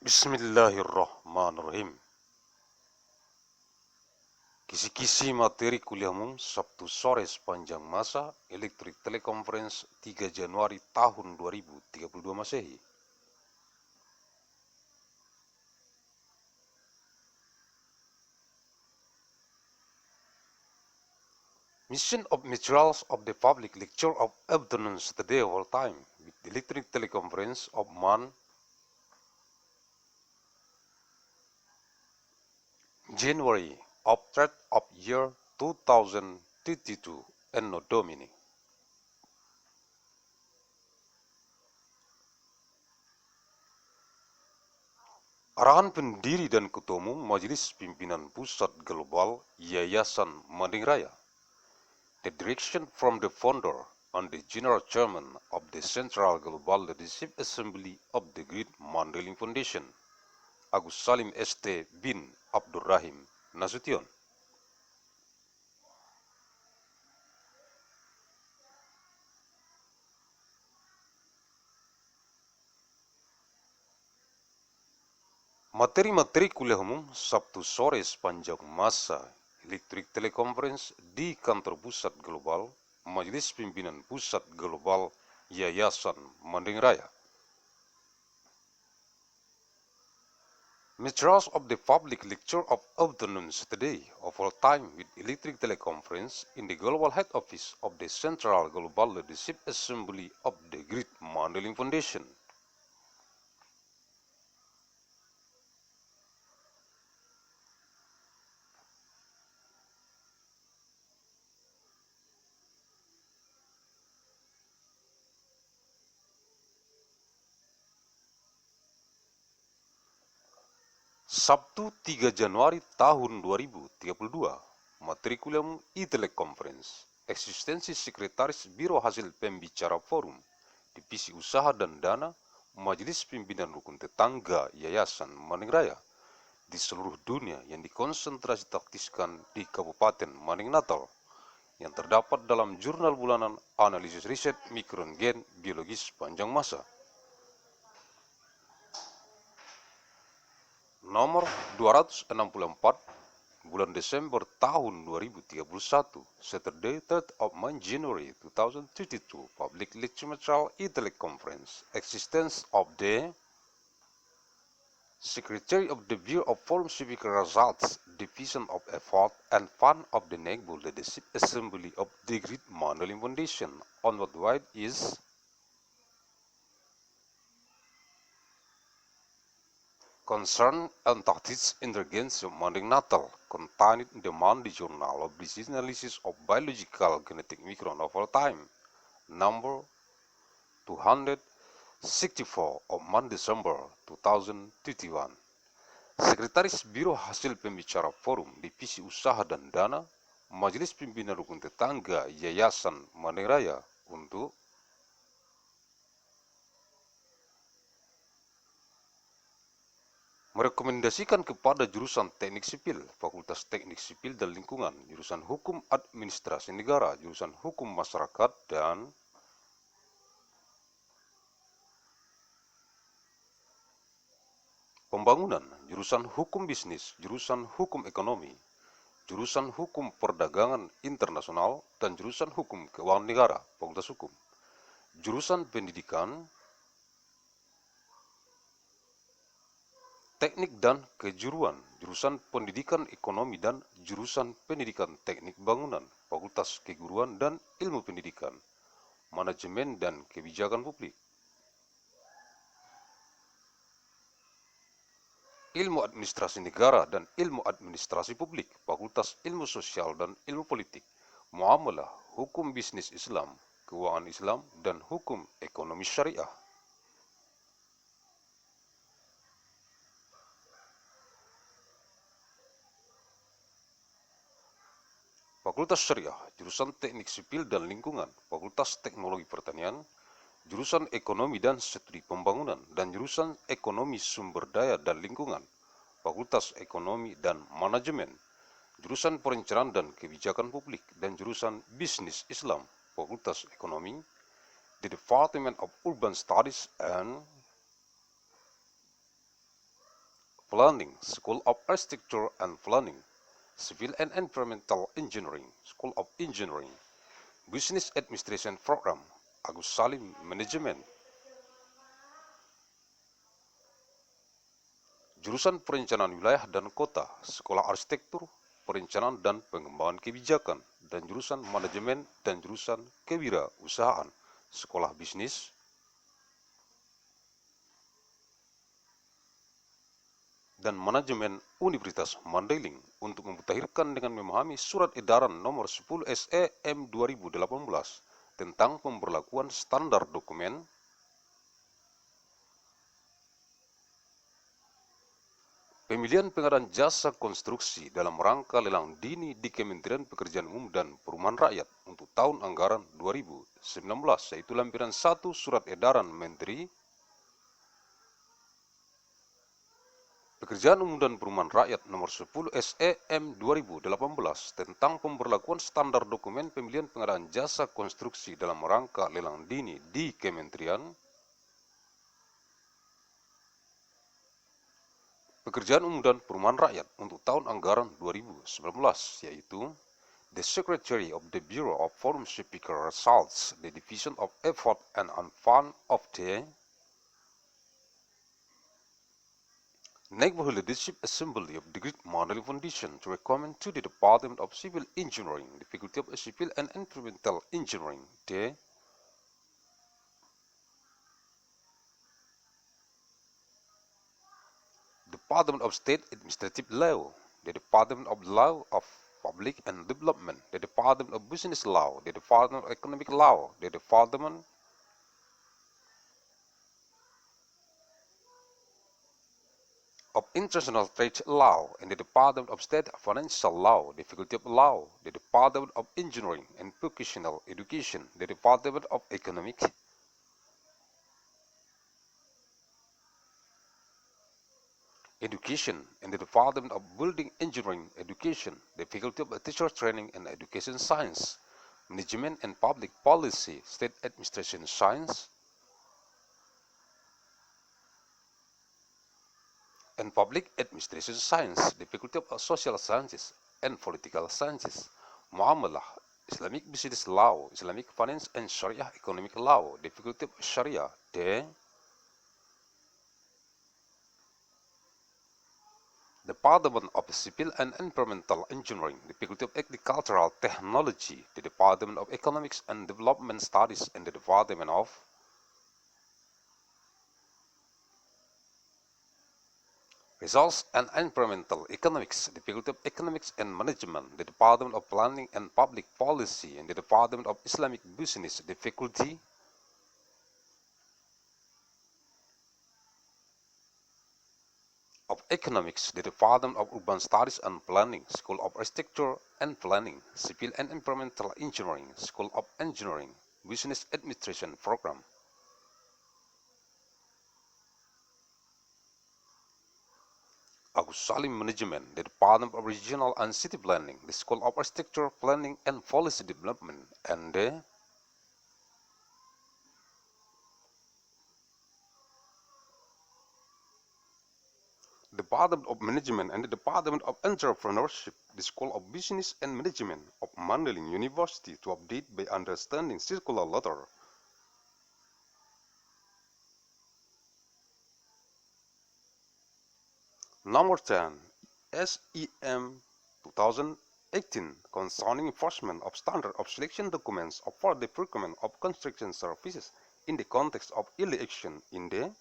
Bismillahirrahmanirrahim. Kisi-kisi materi kuliah umum Sabtu sore sepanjang masa elektrik teleconference 3 Januari tahun 2032 Masehi. Mission of Materials of the Public Lecture of Afternoon Saturday of all time with electric teleconference of Januari of threat of year 2032 ANNO DOMINI. Arahan Pendiri dan Ketua Umum Majelis Pimpinan Pusat Global Yayasan Raya. The direction from the founder and the General Chairman of the Central Global Leadership Assembly of the Great Mandailing Foundation, Agussalim St. bin Abdur Rahim, Nasution. Materi-materi kuliah umum Sabtu sore sepanjang masa elektrik teleconference di Kantor Pusat Global Majelis Pimpinan Pusat Global Yayasan Raya. Materials of the public lecture of afternoon Saturday of all time with electric teleconference in the global head office of the Central Global Leadership Assembly of the Great Mandailing Foundation. Sabtu 3 Januari tahun 2032, materi kuliah umum e-teleconference, eksistensi Sekretaris Biro Hasil Pembicara Forum, Divisi Usaha dan Dana, Majelis Pimpinan Rukun Tetangga Yayasan Raya di seluruh dunia yang dikonsentrasi taktiskan di Kabupaten Maning Natal, yang terdapat dalam jurnal bulanan analisis riset mikrogen biologis sepanjang masa. Nomor 264 bulan Desember tahun 2031, Saturday 3rd of January 2032, Public Lecture Material e-teleconference, existence of the Secretary of the Bureau of Foreign Civic Results, Division of Effort and Fund of the Naval Leadership Assembly of the Great Mandailing Foundation on worldwide is Concern and Tactics Intelligence Manding Natal, contained in the Monday Journal of Disease Analysis of Biological Genetic Micron of all time, number 264 of December 2021. Sekretaris Biro Hasil Pembicara Forum Divisi Usaha dan Dana, Majelis Pimpinan Rukun Tetangga Yayasan Raya untuk merekomendasikan kepada jurusan Teknik Sipil, Fakultas Teknik Sipil dan Lingkungan, jurusan Hukum Administrasi Negara, jurusan Hukum Masyarakat dan Pembangunan, jurusan Hukum Bisnis, jurusan Hukum Ekonomi, jurusan Hukum Perdagangan Internasional dan jurusan Hukum Keuangan Negara, Fakultas Hukum, jurusan Pendidikan, Teknik dan Kejuruan, jurusan Pendidikan Ekonomi dan jurusan Pendidikan Teknik Bangunan, Fakultas Keguruan dan Ilmu Pendidikan, Manajemen dan Kebijakan Publik, Ilmu Administrasi Negara dan Ilmu Administrasi Publik, Fakultas Ilmu Sosial dan Ilmu Politik, Muamalah, Hukum Bisnis Islam, Keuangan Islam, dan Hukum Ekonomi Syariah. Fakultas Syariah, jurusan Teknik Sipil dan Lingkungan, Fakultas Teknologi Pertanian, jurusan Ekonomi dan Studi Pembangunan, dan jurusan Ekonomi Sumber Daya dan Lingkungan, Fakultas Ekonomi dan Manajemen, jurusan Perencanaan dan Kebijakan Publik, dan jurusan Bisnis Islam, Fakultas Ekonomi, the Department of Urban Studies and Planning, School of Architecture and Planning, Civil and Environmental Engineering, School of Engineering, Business Administration Program, Agussalim Management. Jurusan Perencanaan Wilayah dan Kota, Sekolah Arsitektur, Perencanaan dan Pengembangan Kebijakan, dan jurusan Manajemen dan jurusan Kewirausahaan, Sekolah Bisnis, dan Manajemen Universitas Mandailing untuk memutakhirkan dengan memahami Surat Edaran Nomor 10 SEM 2018 tentang pemberlakuan standar dokumen pemilihan pengadaan jasa konstruksi dalam rangka lelang dini di Kementerian Pekerjaan Umum dan Perumahan Rakyat untuk tahun anggaran 2019, yaitu lampiran 1 Surat Edaran Menteri Pekerjaan Umum dan Perumahan Rakyat Nomor 10 SEM 2018 tentang pemberlakuan standar dokumen pemilihan pengadaan jasa konstruksi dalam rangka lelang dini di Kementerian Pekerjaan Umum dan Perumahan Rakyat untuk tahun anggaran 2019, yaitu the Secretary of the Bureau of Forum Speaker Results, the Division of Effort and Fund of the Neighborhood Leadership Assembly of the Great Mandailing Foundation to recommend to the Department of Civil Engineering, the Faculty of Civil and Environmental Engineering, the Department of State Administrative Law, the Department of Law of Public and Development, the Department of Business Law, the Department of Economic Law, the Department of International Trade Law, and the Department of State Financial Law, the Faculty of Law, the Department of Engineering and Vocational Education, the Department of Economic Education, and the Department of Building Engineering Education, the Faculty of Teacher Training and Education Science, Management and Public Policy, State Administration Science, and Public Administration Science, the Faculty of Social Sciences and Political Sciences, Muamalah, Islamic Business Law, Islamic Finance and Sharia Economic Law, the Faculty of Sharia, the Department of Civil and Environmental Engineering, the Faculty of Agricultural Technology, the Department of Economics and Development Studies, and the Department of Resource and Environmental Economics, the Faculty of Economics and Management, the Department of Planning and Public Policy, and the Department of Islamic Business, the Faculty of Economics, the Department of Urban Studies and Planning, School of Architecture and Planning, Civil and Environmental Engineering, School of Engineering, Business Administration Program. Agussalim Management, the Department of Regional and City Planning, the School of Architecture, Planning and Policy Development, and the Department of Management and the Department of Entrepreneurship, the School of Business and Management of Mandailing University to update by understanding circular letter Number 10, SEM 2018 concerning enforcement of standard of selection documents for the procurement of construction services in the context of early action in the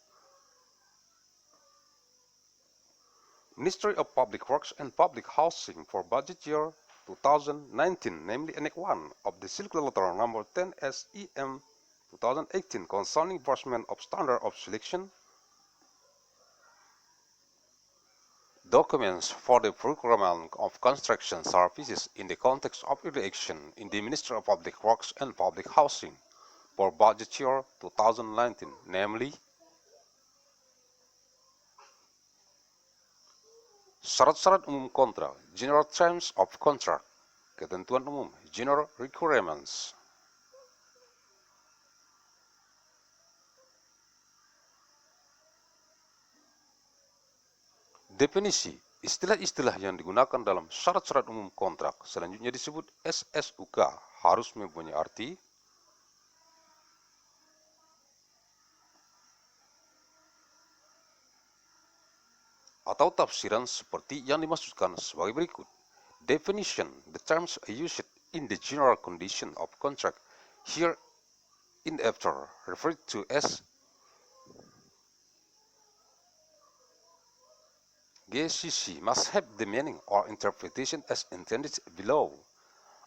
Ministry of Public Works and Public Housing for budget year 2019, namely Annex 1 of the circular letter number 10 SEM 2018 concerning enforcement of standard of selection documents for the procurement of construction services in the context of early action in the Ministry of Public Works and Public Housing for budget year 2019, namely syarat-syarat umum kontrak, General Terms of Contract, ketentuan umum, General Requirements. Definisi istilah-istilah yang digunakan dalam syarat-syarat umum kontrak selanjutnya disebut SSUK harus mempunyai arti atau tafsiran seperti yang dimaksudkan sebagai berikut. Definition: the terms used in the general condition of contract here in after referred to as KISI must have the meaning or interpretation as intended below.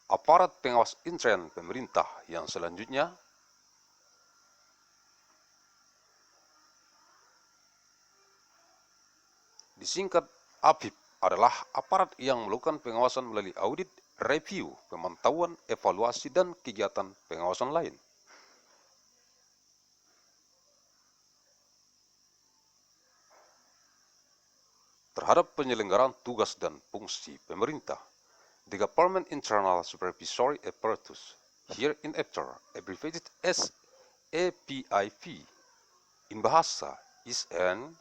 Aparat pengawas intern pemerintah yang selanjutnya disingkat APIP adalah aparat yang melakukan pengawasan melalui audit, review, pemantauan, evaluasi, dan kegiatan pengawasan lain. Terhadap penyelenggaraan tugas dan fungsi pemerintah. The Government Internal Supervisory Apparatus, here in after abbreviated as APIP, in bahasa is an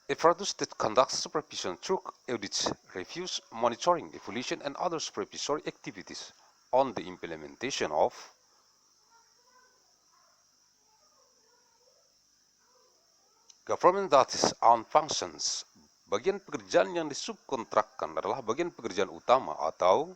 apparatus that conducts supervision through audits, reviews, monitoring, evaluation, and other supervisory activities on the implementation of government duties and functions. Bagian pekerjaan yang disubkontrakkan adalah bagian pekerjaan utama atau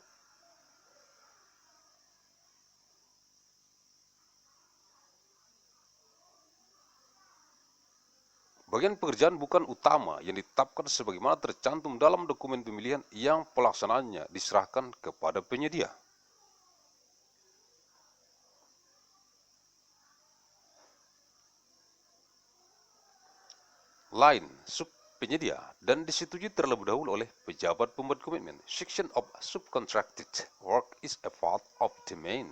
bagian pekerjaan bukan utama yang ditetapkan sebagaimana tercantum dalam dokumen pemilihan yang pelaksanaannya diserahkan kepada penyedia. Lain, subpenyedia, dan disetujui terlebih dahulu oleh pejabat pembuat komitmen. Section of subcontracted work is a part of the main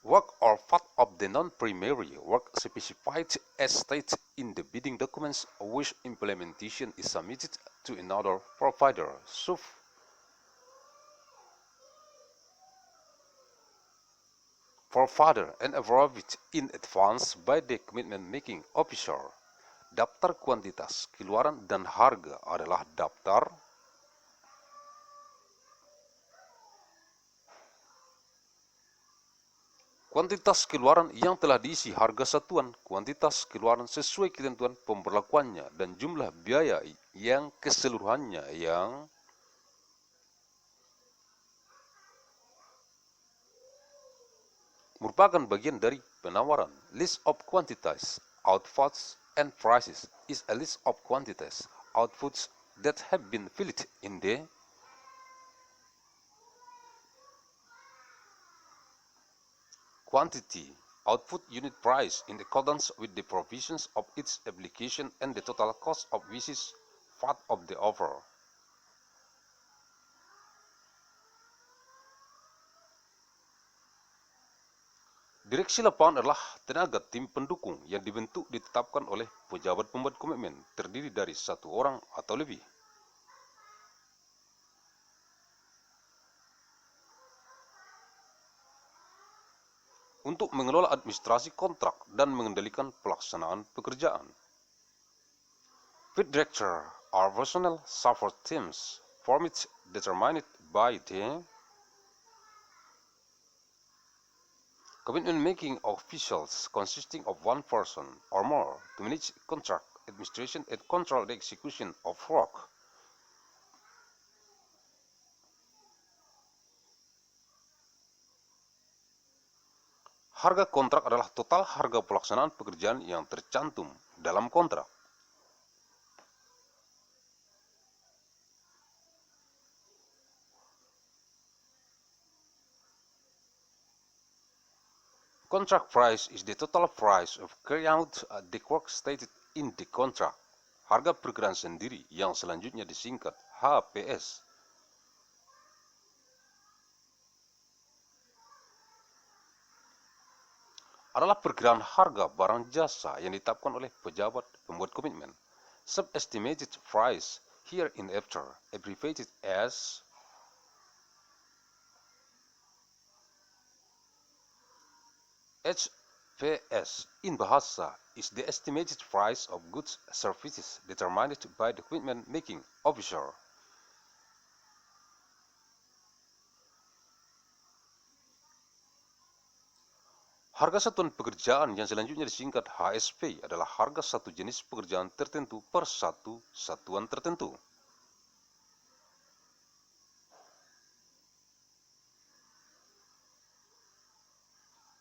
work or part of the non-primary work specified as stated in the bidding documents which implementation is submitted to another provider. For further and approved in advance by the commitment making officer. Daftar kuantitas, keluaran, dan harga adalah daftar kuantitas keluaran yang telah diisi harga satuan, kuantitas keluaran sesuai ketentuan pemberlakuannya, dan jumlah biaya yang keseluruhannya yang merupakan bagian dari penawaran. List of quantities, outputs, and prices is a list of quantities, outputs that have been filled in the quantity output unit price in accordance with the provisions of its application and the total cost of which is part of the offer. Direksi lapangan adalah tenaga tim pendukung yang dibentuk ditetapkan oleh pejabat pembuat komitmen, terdiri dari satu orang atau lebih. Untuk mengelola administrasi kontrak dan mengendalikan pelaksanaan pekerjaan. Field director are personnel support teams formed determined by the commitment-making officials consisting of one person or more to manage contract administration and control the execution of work. Harga kontrak adalah total harga pelaksanaan pekerjaan yang tercantum dalam kontrak. Contract price is the total price of carrying out the work stated in the contract. Harga perkiraan sendiri yang selanjutnya disingkat HPS. Adalah perkiraan harga barang jasa yang ditetapkan oleh pejabat pembuat komitmen. Subestimated price here in after abbreviated as HPS in Bahasa is the estimated price of goods and services determined by the commitment making officer. Harga satuan pekerjaan yang selanjutnya disingkat HSP adalah harga satu jenis pekerjaan tertentu per satu satuan tertentu.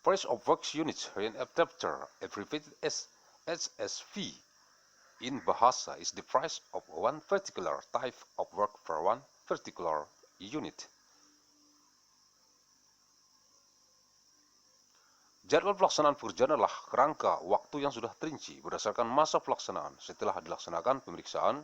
Price of work units hereafter abbreviated as HSV in Bahasa is the price of one particular type of work per one particular unit. Jadwal pelaksanaan pekerjaan adalah kerangka waktu yang sudah terinci berdasarkan masa pelaksanaan setelah dilaksanakan pemeriksaan,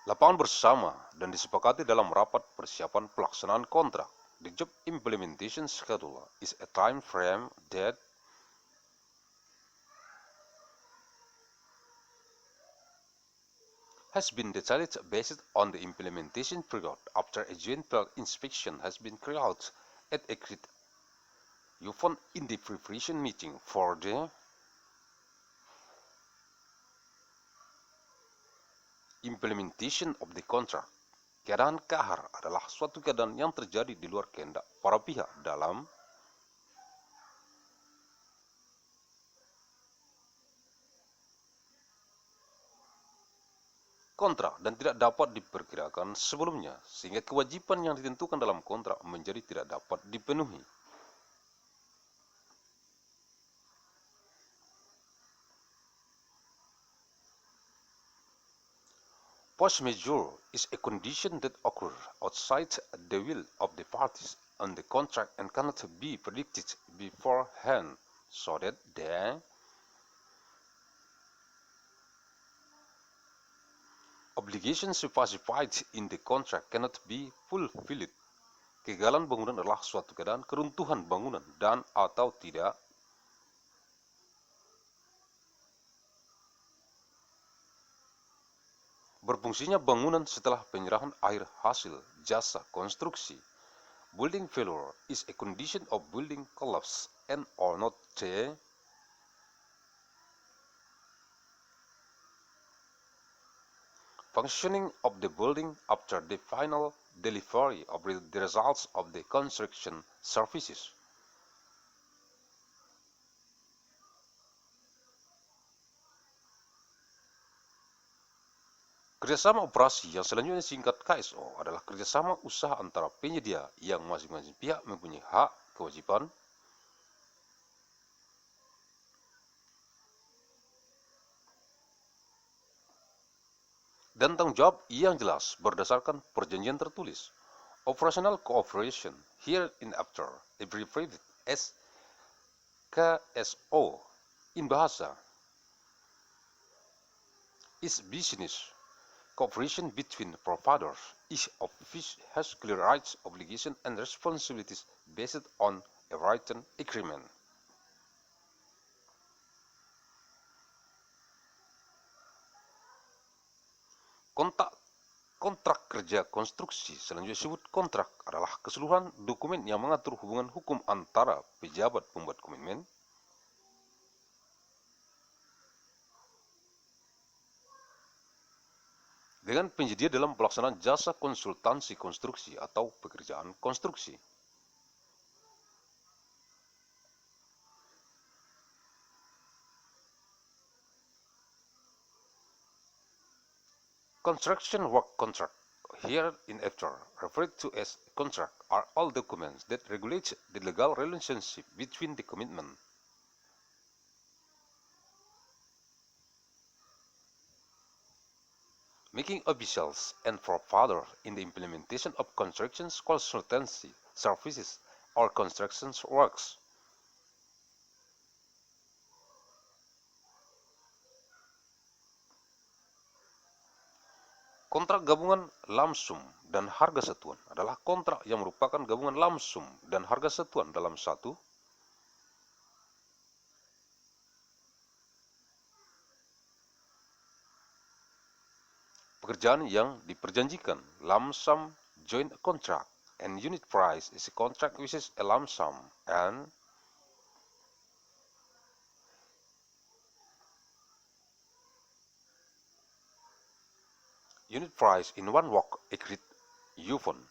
lapangan bersama dan disepakati dalam rapat persiapan pelaksanaan kontrak. The job implementation schedule is a time frame that has been detailed based on the implementation period after a joint inspection has been carried out at agreed upon in the preparation meeting for the implementation of the contract. Keadaan kahar adalah suatu keadaan yang terjadi di luar kehendak para pihak dalam kontrak dan tidak dapat diperkirakan sebelumnya, sehingga kewajiban yang ditentukan dalam kontrak menjadi tidak dapat dipenuhi. Force majeure is a condition that occurs outside the will of the parties on the contract and cannot be predicted beforehand, so that the obligations specified in the contract cannot be fulfilled. Kegagalan bangunan adalah suatu keadaan keruntuhan bangunan dan atau tidak berfungsinya bangunan setelah penyerahan akhir hasil jasa konstruksi. Building failure is a condition of building collapse and or not the functioning of the building after the final delivery of the results of the construction services. Kerjasama operasi yang selanjutnya disingkat KSO adalah kerjasama usaha antara penyedia yang masing-masing pihak mempunyai hak, kewajiban, dan tanggung jawab yang jelas berdasarkan perjanjian tertulis. Operational cooperation, hereinafter abbreviated as KSO in Bahasa, is business cooperation between providers, each of which has clear rights, obligations, and responsibilities based on a written agreement. Kontrak kerja konstruksi selanjutnya disebut kontrak adalah keseluruhan dokumen yang mengatur hubungan hukum antara pejabat pembuat komitmen dengan penyedia dalam pelaksanaan jasa konsultansi konstruksi atau pekerjaan konstruksi. Construction work contract, hereinafter referred to as contract, are all documents that regulate the legal relationship between the commitment making officials and providers in the implementation of construction consultancy services or construction works. Kontrak gabungan lamsum dan harga satuan adalah kontrak yang merupakan gabungan lamsum dan harga satuan dalam satu pekerjaan yang diperjanjikan, lump sum joint contract, and unit price is a contract which is a lump sum, and unit price in one work agreed UFON.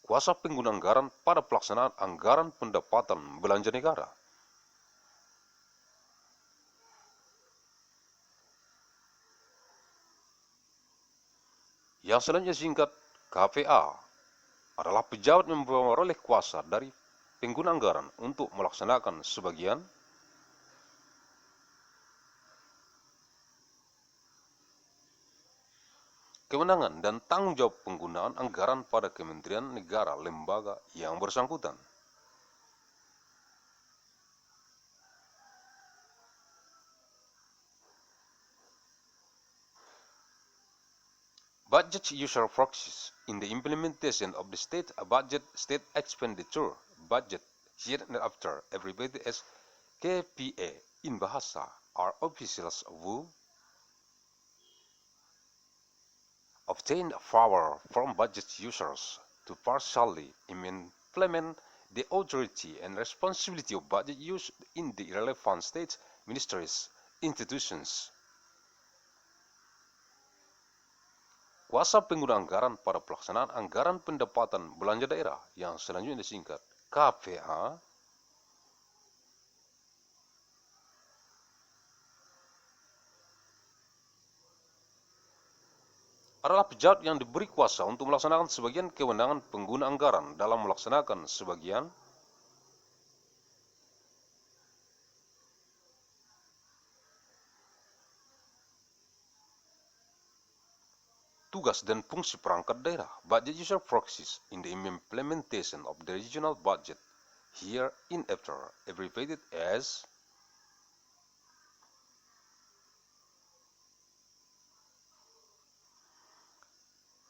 Kuasa pengguna anggaran pada pelaksanaan anggaran pendapatan belanja negara. Yang selanjutnya singkat KPA adalah pejabat yang memperoleh kuasa dari pengguna anggaran untuk melaksanakan sebagian kewenangan dan tanggung jawab penggunaan anggaran pada kementerian negara lembaga yang bersangkutan. Budget user proxies in the implementation of the state budget, state expenditure budget hereafter abbreviated as KPA in bahasa are officials who obtain power from budget users to partially implement the authority and responsibility of budget use in the relevant state ministries, institutions. Kuasa pengguna anggaran pada pelaksanaan anggaran pendapatan belanja daerah yang selanjutnya disingkat KPA adalah pejabat yang diberi kuasa untuk melaksanakan sebagian kewenangan pengguna anggaran dalam melaksanakan sebagian tugas dan fungsi perangkat daerah, budget user proxies in the implementation of the regional budget, hereinafter abbreviated as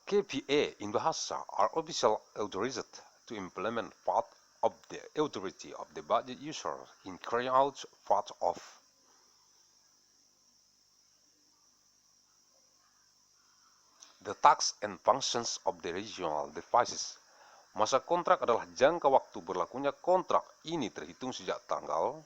KPA in bahasa are official authorized to implement part of the authority of the budget user in carrying out part of the tasks and functions of the regional devices. Masa kontrak adalah jangka waktu berlakunya kontrak. Ini terhitung sejak tanggal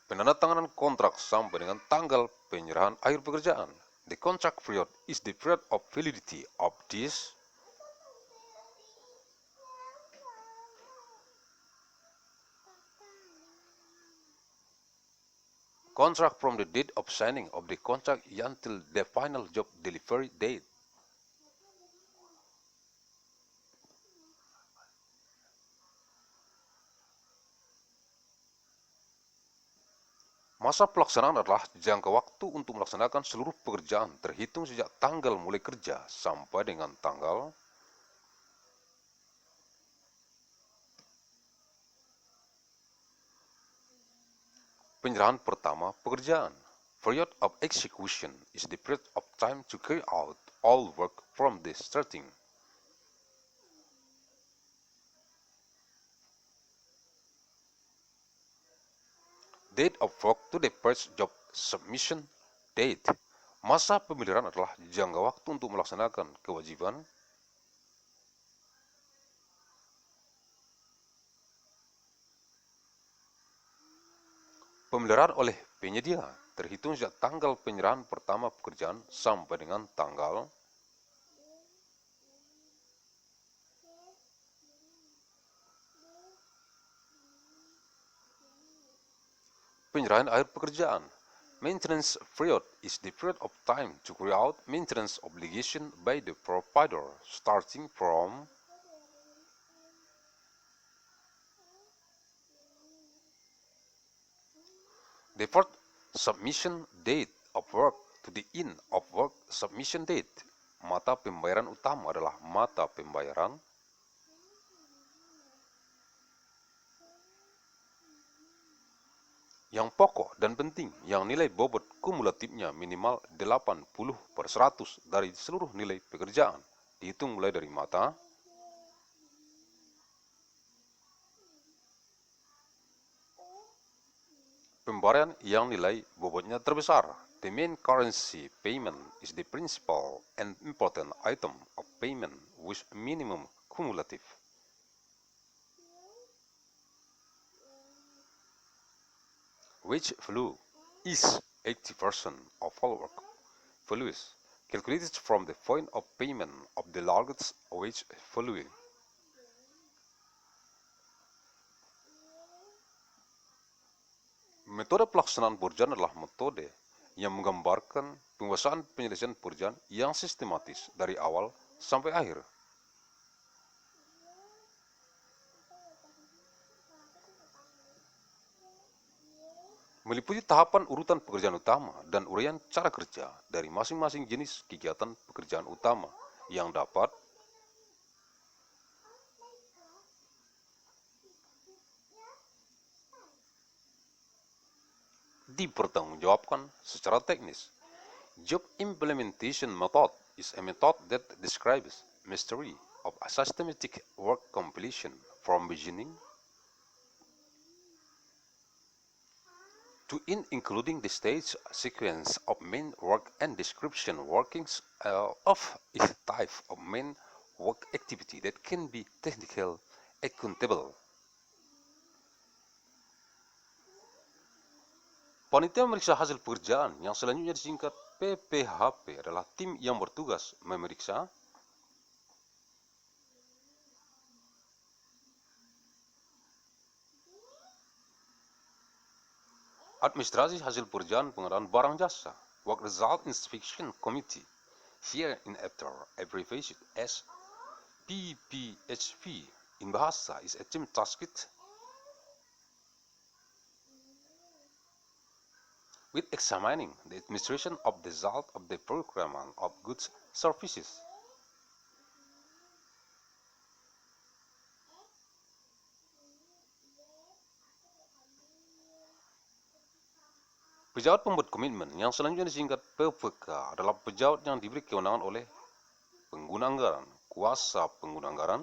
penandatanganan kontrak sampai dengan tanggal penyerahan akhir pekerjaan. The contract period is the period of validity of this contract from the date of signing of the contract until the final job delivery date. Masa pelaksanaan adalah jangka waktu untuk melaksanakan seluruh pekerjaan terhitung sejak tanggal mulai kerja sampai dengan tanggal penyerahan pertama pekerjaan. Period of execution is the period of time to carry out all work from the starting. Date of work to the first job submission date. Masa pemilihan adalah jangka waktu untuk melaksanakan kewajiban pemeliharaan oleh penyedia terhitung sejak tanggal penyerahan pertama pekerjaan sampai dengan tanggal penyerahan akhir pekerjaan. Maintenance period is the period of time to carry out maintenance obligation by the provider starting from the first submission date of work to the end of work submission date. Mata pembayaran utama adalah mata pembayaran yang pokok dan penting yang nilai bobot kumulatifnya minimal 80% dari seluruh nilai pekerjaan dihitung mulai dari mata Pembayaran yang nilai bobotnya terbesar. The main currency payment is the principal and important item of payment with minimum cumulative. Wage value is 80% of all work values, calculated from the point of payment of the largest wage value. Metode pelaksanaan pekerjaan adalah metode yang menggambarkan penguasaan penyelesaian pekerjaan yang sistematis dari awal sampai akhir. Meliputi tahapan urutan pekerjaan utama dan uraian cara kerja dari masing-masing jenis kegiatan pekerjaan utama yang dapat dipertanggungjawabkan secara teknis. Job implementation method is a method that describes mastery of a systematic work completion from beginning to in including the stage sequence of main work and description workings of each type of main work activity that can be technical accountable. Panitia memeriksa hasil pekerjaan yang selanjutnya disingkat PPHP adalah tim yang bertugas memeriksa administrasi hasil pekerjaan pengadaan barang jasa, Work Result Inspection Committee, here in after abbreviated as PPHP in bahasa, is a team tasked with examining the administration of the result of the procurement of goods services. Pejabat pembuat komitmen yang selanjutnya disingkat PPK adalah pejabat yang diberi kewenangan oleh pengguna anggaran, kuasa pengguna anggaran,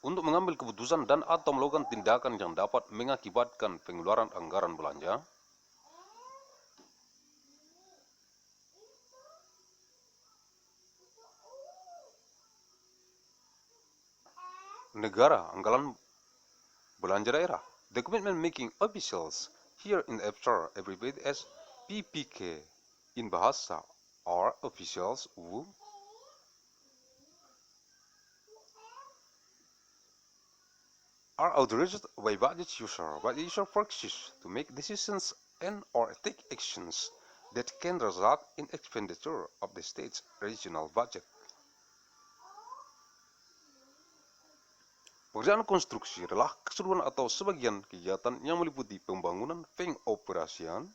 untuk mengambil keputusan dan atau melakukan tindakan yang dapat mengakibatkan pengeluaran anggaran belanja, negara anggaran belanja daerah. The commitment making officials, here in after abbreviated as PPK in bahasa, are officials who are authorized by the user purchase to make decisions and or take actions that can result in expenditure of the state's regional budget. Pekerjaan konstruksi adalah keseluruhan atau sebagian kegiatan yang meliputi pembangunan, pengoperasian,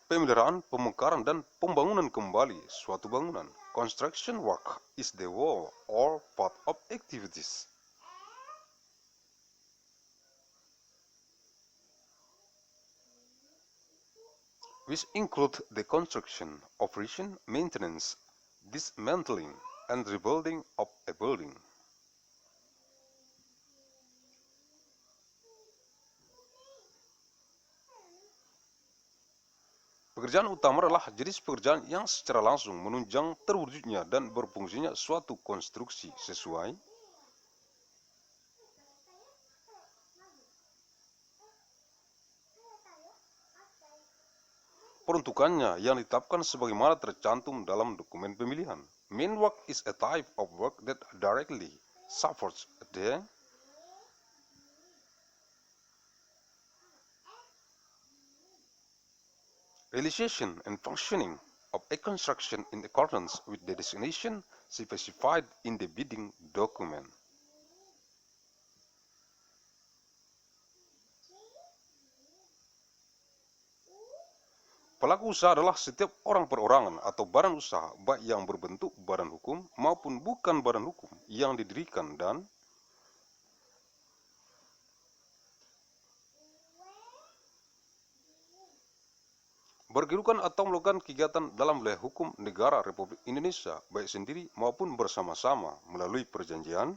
pemeliharaan, pemekaran, dan pembangunan kembali suatu bangunan. Construction work is the whole or part of activities which include the construction, operation, maintenance, dismantling, and rebuilding of a building. Pekerjaan utama adalah jenis pekerjaan yang secara langsung menunjang terwujudnya dan berfungsinya suatu konstruksi sesuai peruntukannya yang ditetapkan sebagaimana tercantum dalam dokumen pemilihan. Main work is a type of work that directly supports the realization and functioning of a construction in accordance with the designation specified in the bidding document. Pelaku usaha adalah setiap orang perorangan atau badan usaha, baik yang berbentuk badan hukum maupun bukan badan hukum, yang didirikan dan berkedudukan atau melakukan kegiatan dalam wilayah hukum negara Republik Indonesia baik sendiri maupun bersama-sama melalui perjanjian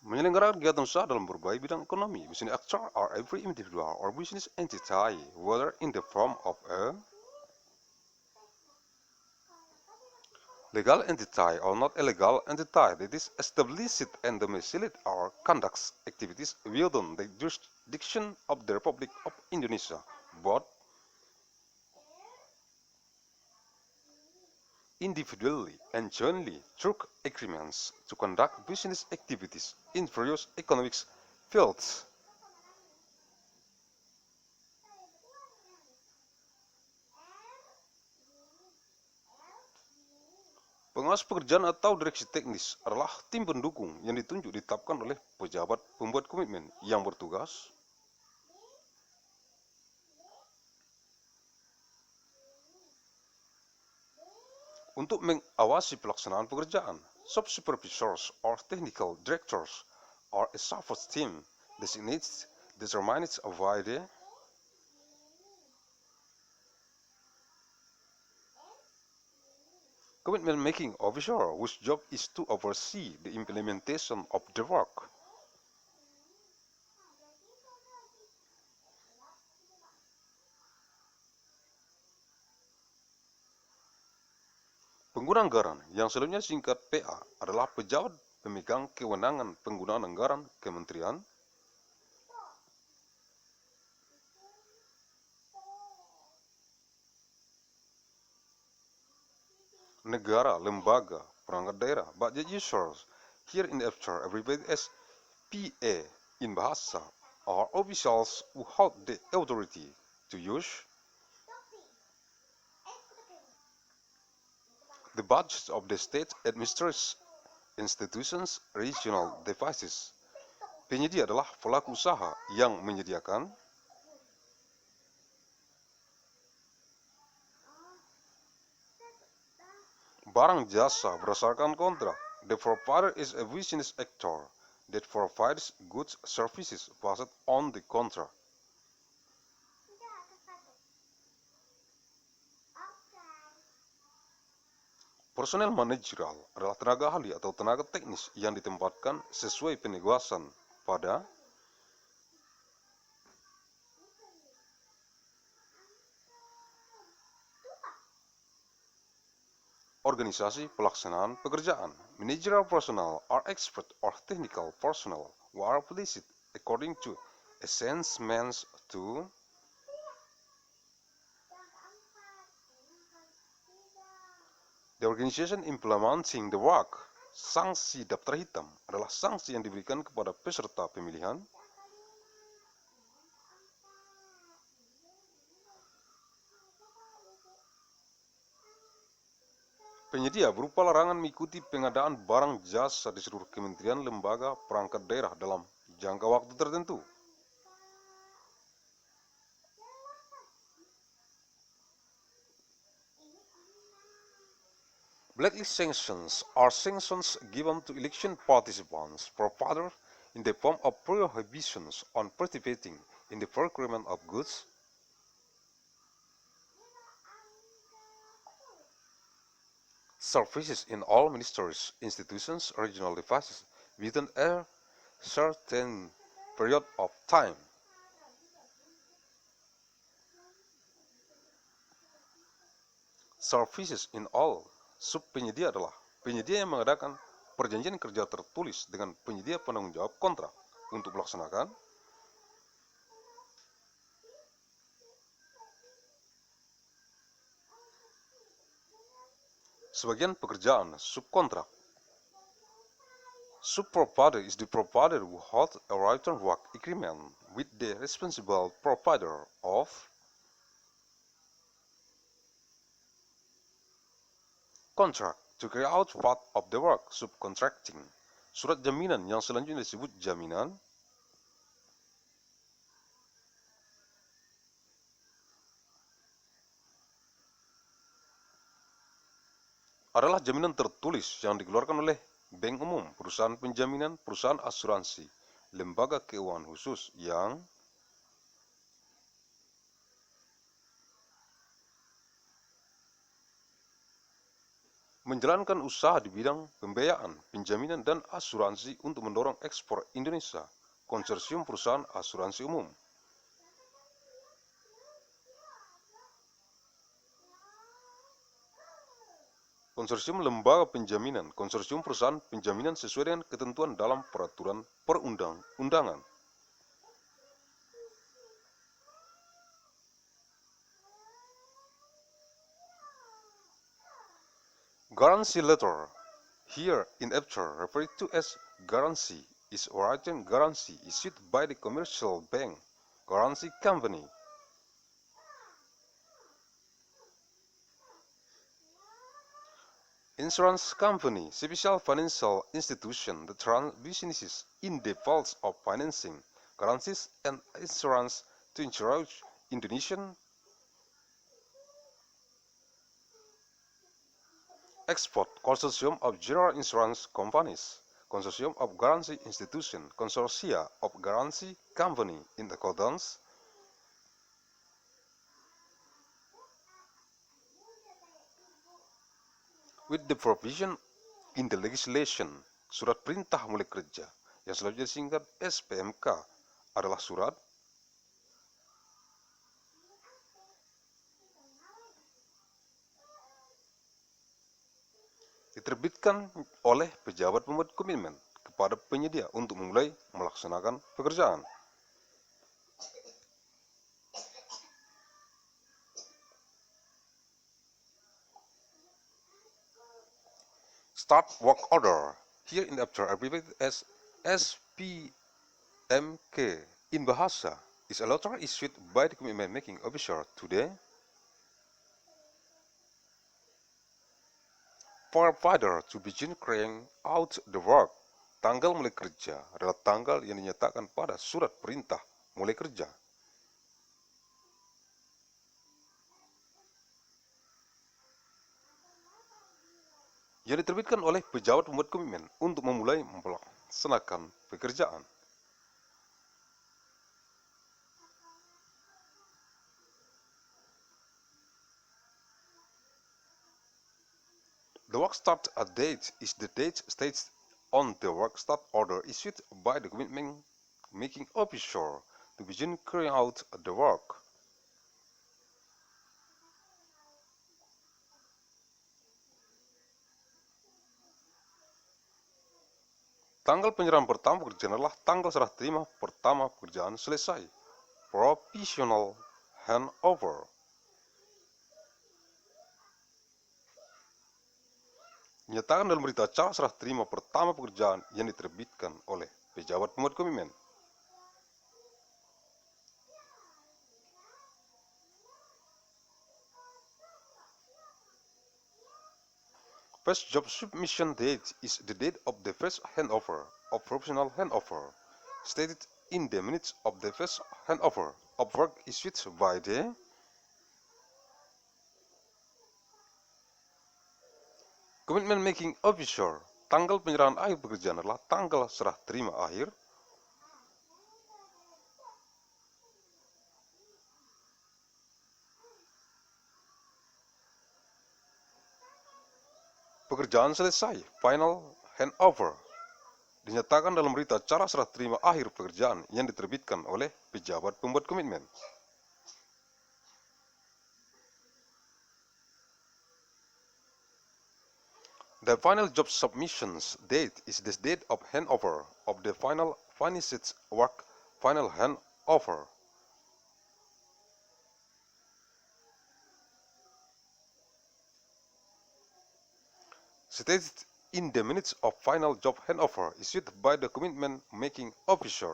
menyelenggarakan kegiatan usaha dalam berbagai bidang ekonomi. Business actor are every individual or business entity, whether in the form of a legal entity or not a legal entity that is established and domiciled or conducts activities within the jurisdiction of the Republic of Indonesia, both individually and jointly through agreements to conduct business activities in various economic fields. Pengawas pekerjaan atau direksi teknis adalah tim pendukung yang ditetapkan oleh pejabat pembuat komitmen yang bertugas untuk mengawasi pelaksanaan pekerjaan. Sub-supervisors or technical directors are a support team determined by the commitment making officer whose job is to oversee the implementation of the work. Pengguna anggaran yang sebelumnya singkat PA adalah pejabat pemegang kewenangan penggunaan anggaran kementerian, negara, lembaga, perangkat daerah, budget users, here in after everybody as PA in bahasa, are officials who hold the authority to use the budgets of the state administration institutions, regional devices. Penyedia adalah pelaku usaha yang menyediakan barang jasa berdasarkan kontrak. The provider is a business actor that provides goods services based on the contract. Personel manajerial adalah tenaga ahli atau tenaga teknis yang ditempatkan sesuai penugasan pada organisasi pelaksanaan pekerjaan. Managerial personnel are expert or technical personnel who are placed according to assessments to the organization implementing the work. Sanksi daftar hitam adalah sanksi yang diberikan kepada peserta pemilihan penyedia berupa larangan mengikuti pengadaan barang jasa di seluruh kementerian, lembaga, perangkat daerah dalam jangka waktu tertentu. Blacklist sanctions are sanctions given to election participants, provided in the form of prohibitions on participating in the procurement of goods, services in all ministries, institutions, regional devices within a certain period of time. Services in all. Subpenyedia adalah penyedia yang mengadakan perjanjian kerja tertulis dengan penyedia penanggung jawab kontrak untuk melaksanakan sebagian pekerjaan subkontrak. Subprovider is the provider who holds a written work agreement with the responsible provider of contract to carry out part of the work. Subcontracting. Surat jaminan yang selanjutnya disebut jaminan adalah jaminan tertulis yang dikeluarkan oleh bank umum, perusahaan penjaminan, perusahaan asuransi, lembaga keuangan khusus yang menjalankan usaha di bidang pembiayaan, penjaminan, dan asuransi untuk mendorong ekspor Indonesia. Konsorsium perusahaan asuransi umum. Konsorsium lembaga penjaminan, konsorsium perusahaan penjaminan sesuai dengan ketentuan dalam peraturan perundang-undangan. Guarantee letter, here in Abdur referred to as guarantee, is a written guarantee issued by the commercial bank, guarantee company. Insurance company, special financial institution that runs businesses in defaults of financing, guarantees and insurance to insure Indonesian export, consortium of general insurance companies, consortium of guarantee institution, consortia of guarantee company in accordance with the provision in the legislation. Surat perintah mulai kerja yang selanjutnya disingkat SPMK adalah surat diterbitkan oleh pejabat pembuat komitmen kepada penyedia untuk memulai melaksanakan pekerjaan. Start work order, here in Abdur abbreviated as SPMK in Bahasa, is a letter issued by the commitment making officer to the provider to begin carrying out the work. Tanggal mulai kerja adalah tanggal yang dinyatakan pada surat perintah mulai kerja. Yang diterbitkan oleh pejabat pembuat komitmen untuk memulai melaksanakan pekerjaan. The work start date is the date stated on the work start order issued by the commitment making officer to begin carrying out the work. Tanggal penyerahan pertama pekerjaan adalah tanggal serah terima pertama pekerjaan selesai. Provisional handover. Dinyatakan dalam berita acara serah terima pertama pekerjaan yang diterbitkan oleh pejabat pembuat komitmen. First job submission date is the date of the first handover of provisional handover, stated in the minutes of the first handover of work issued by the commitment making officer. Tanggal penyerahan akhir pekerjaan adalah tanggal serah terima akhir. Pekerjaan selesai, final handover, dinyatakan dalam berita acara serah terima akhir pekerjaan yang diterbitkan oleh pejabat pembuat komitmen. The final job submissions date is the date of handover of the final finished work, final handover. Stated in the minutes of final job handover issued by the commitment making officer.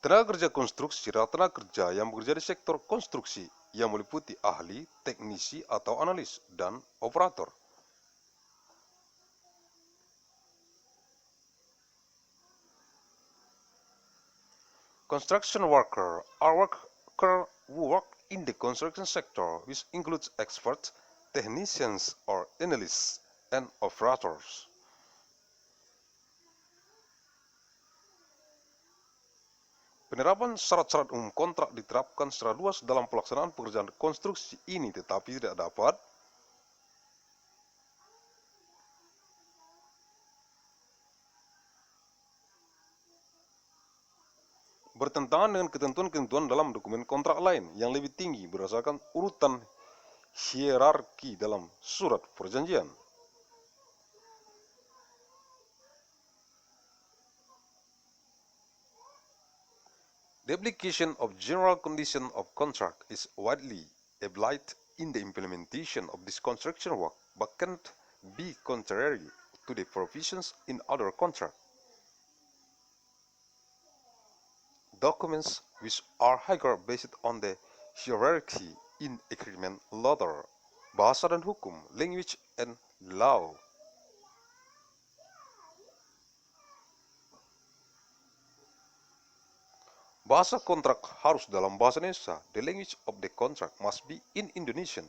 Tenaga kerja konstruksi adalah tenaga kerja yang bekerja di sektor konstruksi yang meliputi ahli, teknisi atau analis, dan operator. Construction worker are workers who work in the construction sector, which includes experts, technicians or analysts, and operators. Penerapan syarat-syarat umum kontrak diterapkan secara luas dalam pelaksanaan pekerjaan konstruksi ini, tetapi tidak dapat bertentangan dengan ketentuan-ketentuan dalam dokumen kontrak lain yang lebih tinggi berdasarkan urutan hierarki dalam surat perjanjian. The application of general condition of contract is widely applied in the implementation of this construction work, but cannot be contrary to the provisions in other contracts. Documents which are higher based on the hierarchy in agreement letter, bahasa dan hukum, language and law. Bahasa kontrak harus dalam bahasa Indonesia. The language of the contract must be in Indonesian.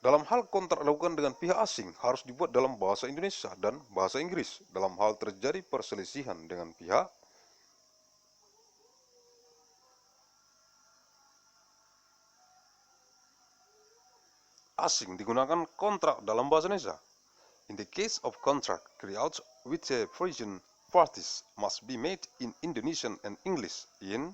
Dalam hal kontrak dilakukan dengan pihak asing harus dibuat dalam bahasa Indonesia dan bahasa Inggris. Dalam hal terjadi perselisihan dengan pihak asing digunakan kontrak dalam bahasa Indonesia. In the case of contract carried out with the foreign parties must be made in Indonesian and English. In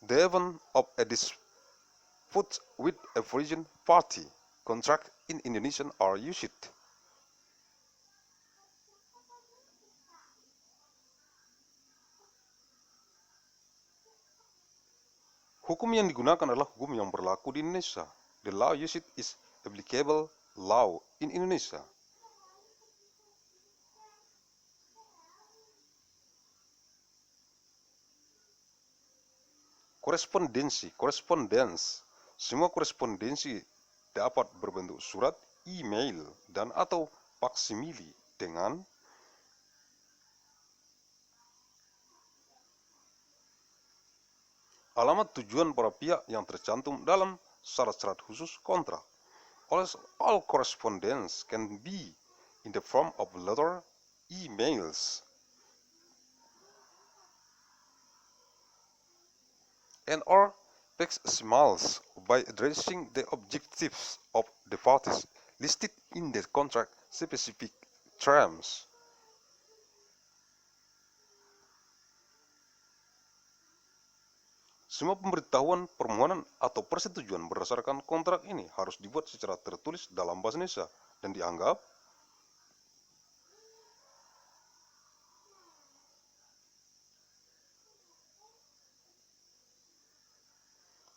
the event of a dispute with a foreign party, contract in Indonesian are used. Hukum yang digunakan adalah hukum yang berlaku di Indonesia. The law used is applicable law in Indonesia. Korespondence. Semua korespondensi dapat berbentuk surat, email, dan atau faksimili dengan alamat tujuan para pihak yang tercantum dalam syarat-syarat khusus kontrak. All correspondence can be in the form of letter, emails, and or facsimiles by addressing the objectives of the parties listed in the contract specific terms. Semua pemberitahuan, permohonan, atau persetujuan berdasarkan kontrak ini harus dibuat secara tertulis dalam bahasa Indonesia dan dianggap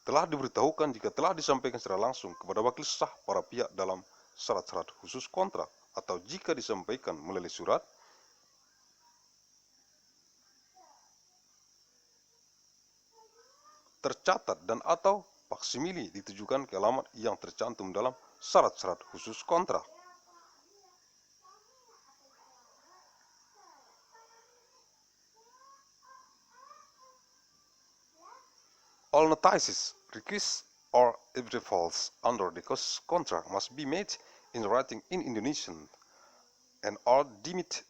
telah diberitahukan jika telah disampaikan secara langsung kepada wakil sah para pihak dalam syarat-syarat khusus kontrak, atau jika disampaikan melalui surat tercatat dan atau faksimili ditujukan ke alamat yang tercantum dalam syarat-syarat khusus kontrak. All notices, requests, or approvals under the contract must be made in writing in Indonesian and are deemed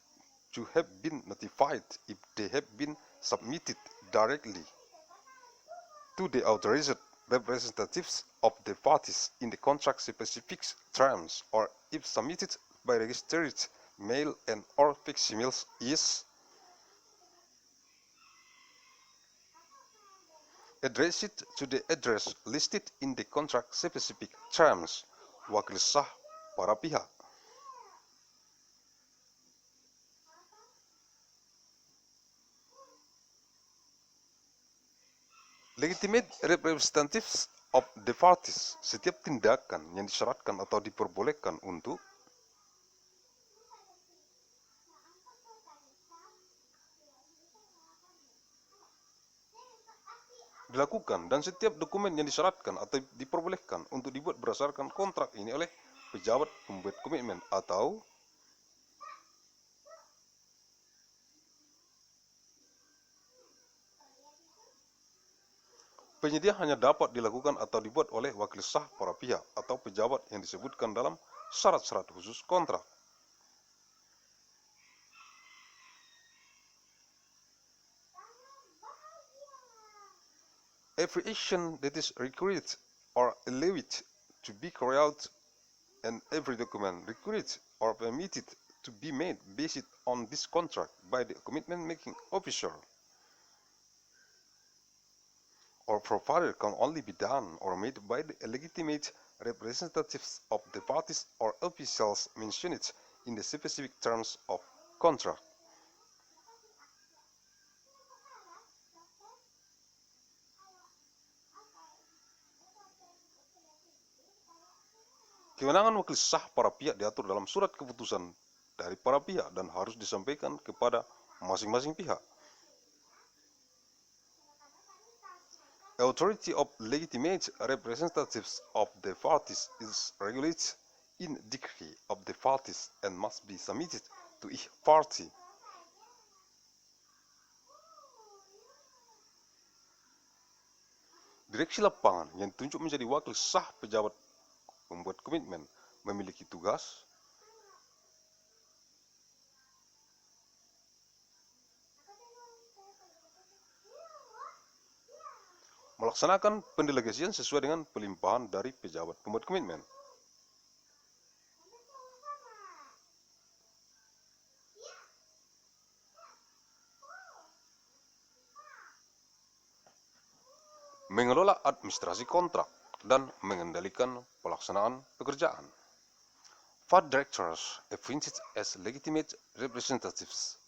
to have been notified if they have been submitted directly to the authorized representatives of the parties in the contract specific terms, or if submitted by registered mail and or facsimiles is addressed to the address listed in the contract specific terms, wakil sah para pihak. Legitimate representatives of the parties, setiap tindakan yang disyaratkan atau diperbolehkan untuk dilakukan, dan setiap dokumen yang disyaratkan atau diperbolehkan untuk dibuat berdasarkan kontrak ini oleh pejabat pembuat komitmen atau penyedia hanya dapat dilakukan atau dibuat oleh wakil sah para pihak atau pejabat yang disebutkan dalam syarat-syarat khusus kontrak. Every action that is required or allowed to be carried out and every document required or permitted to be made based on this contract by the commitment making officer or provider can only be done or made by the legitimate representatives of the parties or officials mentioned in the specific terms of contract. Kewenangan wakil sah para pihak diatur dalam surat keputusan dari para pihak dan harus disampaikan kepada masing-masing pihak. Authority of legitimate representatives of the parties is regulated in decree of the parties and must be submitted to each party. Direksi lapangan yang ditunjuk menjadi wakil sah pejabat pembuat komitmen memiliki tugas melaksanakan pendelegasian sesuai dengan pelimpahan dari pejabat pembuat komitmen. Mengelola administrasi kontrak dan mengendalikan pelaksanaan pekerjaan. Fund directors appointed as legitimate representatives.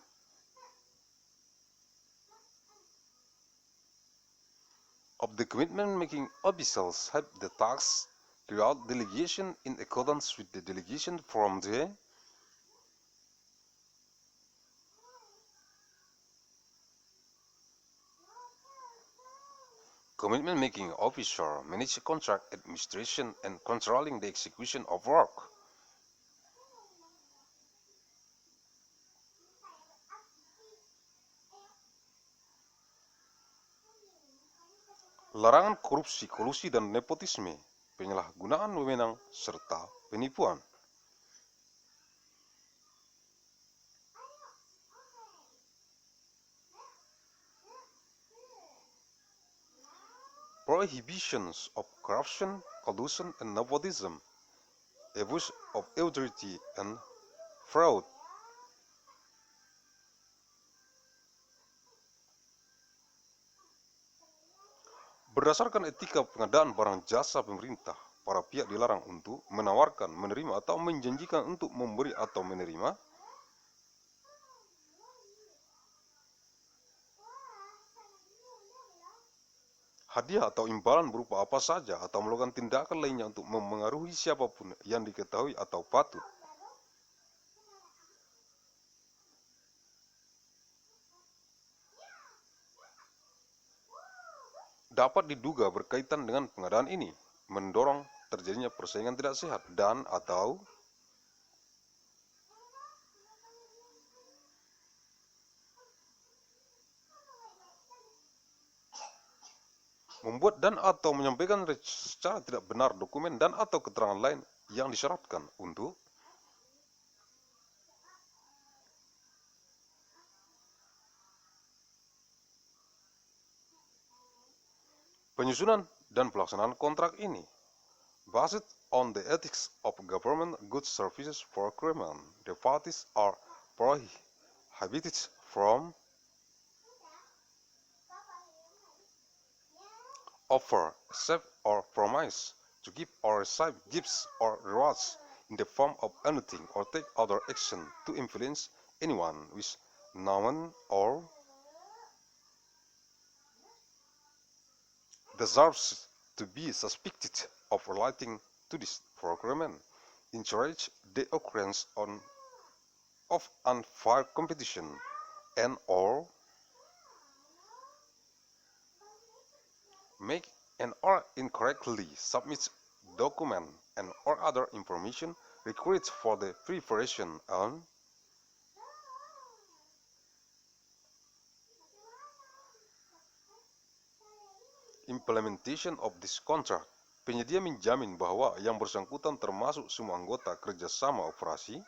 Of the commitment-making officials have the task carry out delegation in accordance with the delegation from the commitment-making officer manage contract administration and controlling the execution of work. Larangan korupsi, kolusi, dan nepotisme, penyalahgunaan wewenang, serta penipuan. Prohibitions of corruption, collusion, and nepotism, abuse of authority, and fraud. Berdasarkan etika pengadaan barang jasa pemerintah, para pihak dilarang untuk menawarkan, menerima, atau menjanjikan untuk memberi atau menerima hadiah atau imbalan berupa apa saja atau melakukan tindakan lainnya untuk memengaruhi siapapun yang diketahui atau patut. Dapat diduga berkaitan dengan pengadaan ini, mendorong terjadinya persaingan tidak sehat dan atau membuat dan atau menyampaikan secara tidak benar dokumen dan atau keterangan lain yang disyaratkan untuk penyusunan dan pelaksanaan kontrak ini. Based on the ethics of government goods services procurement, the parties are prohibited from offer, accept, or promise to give or receive gifts or rewards in the form of anything or take other action to influence anyone with known or deserves to be suspected of relating to this procurement, encourage the occurrence of unfair competition and or make and or incorrectly submits document and or other information required for the preparation and implementation of this contract. Penyedia menjamin bahwa yang bersangkutan termasuk semua anggota kerjasama operasi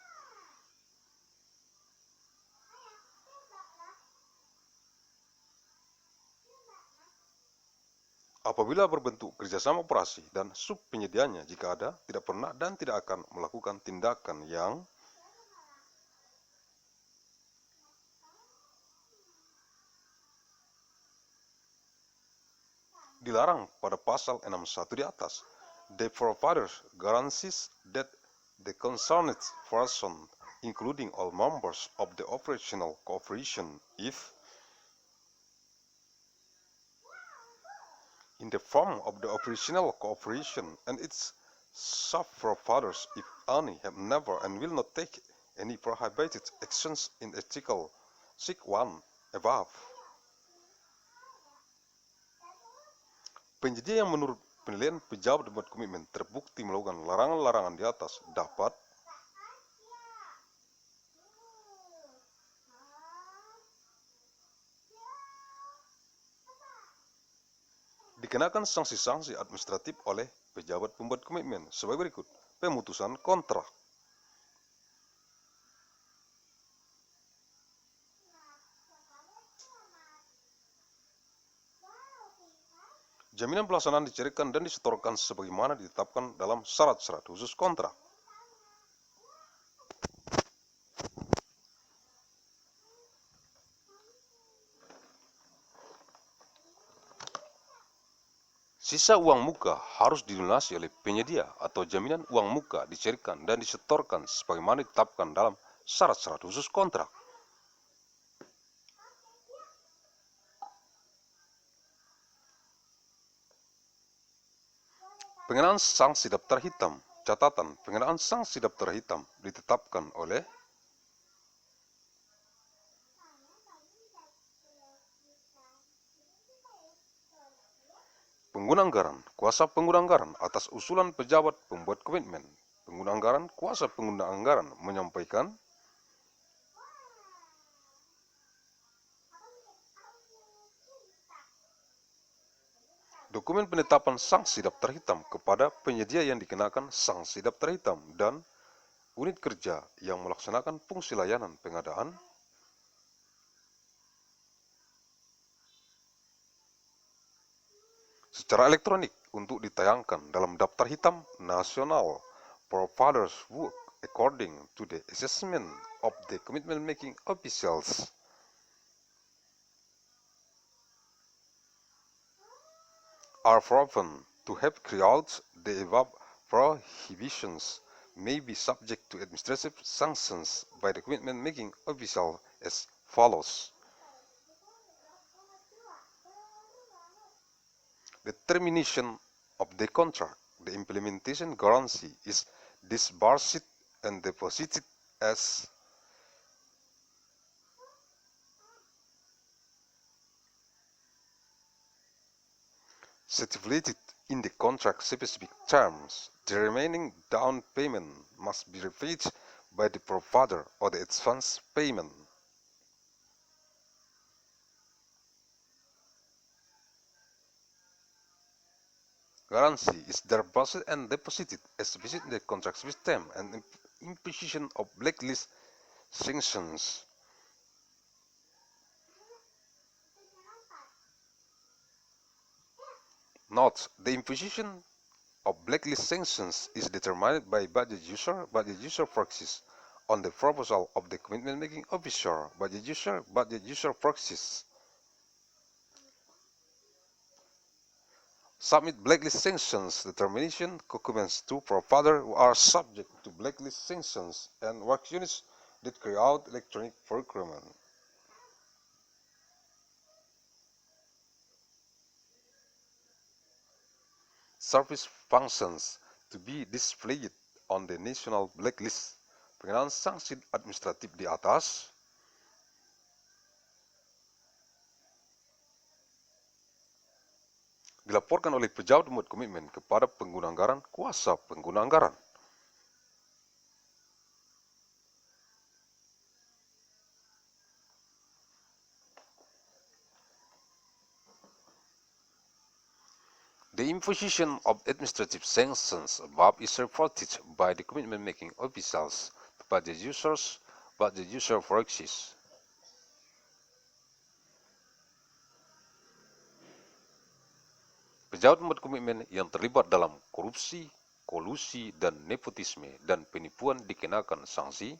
apabila berbentuk kerjasama operasi dan subpenyedianya jika ada, tidak pernah dan tidak akan melakukan tindakan yang dilarang pada pasal 61 di atas. The provider guarantees that the concerned person, including all members of the operational cooperation, if in the form of the operational cooperation and its sub-providers, if any, have never and will not take any prohibited actions in Article 6(1) above. Penyedia yang menurut penilaian pejabat dan komitmen terbukti melakukan larangan-larangan di atas dapat dikenakan sanksi-sanksi administratif oleh pejabat pembuat komitmen sebagai berikut. Pemutusan kontrak. Jaminan pelaksanaan dicairkan dan disetorkan sebagaimana ditetapkan dalam syarat-syarat khusus kontrak. Sisa uang muka harus dilunasi oleh penyedia atau jaminan uang muka dicairkan dan disetorkan sebagaimana ditetapkan dalam syarat-syarat khusus kontrak. Pengenaan sanksi daftar hitam. Catatan, pengenaan sanksi daftar hitam ditetapkan oleh pengguna anggaran, kuasa pengguna anggaran atas usulan pejabat pembuat komitmen. Pengguna anggaran, kuasa pengguna anggaran menyampaikan dokumen penetapan sanksi daftar hitam kepada penyedia yang dikenakan sanksi daftar hitam dan unit kerja yang melaksanakan fungsi layanan pengadaan secara elektronik untuk ditayangkan dalam daftar hitam nasional providers work according to the assessment of the commitment making officials. Are proven to have carried the above prohibitions may be subject to administrative sanctions by the commitment making official as follows. The termination of the contract, the implementation guarantee is disbursed and deposited as stipulated in the contract specific terms. The remaining down payment must be repaid by the provider or the advance payment. Guarantee is disbursed and deposited as specified in the contract system and imposition of blacklist sanctions. Note, the imposition of blacklist sanctions is determined by budget user proxies on the proposal of the commitment making officer, budget user proxies. Submit blacklist sanctions determination documents to providers who are subject to blacklist sanctions and work units that carry out electronic procurement. Service functions to be displayed on the national blacklist. Pengenaan sanksi administratif di atas dilaporkan oleh pejabat membuat komitmen kepada pengguna anggaran, kuasa pengguna anggaran. The imposition of administrative sanctions above is supported by the commitment-making officials, but the user proxies. Pejabat membuat komitmen yang terlibat dalam korupsi, kolusi, dan nepotisme dan penipuan dikenakan sanksi.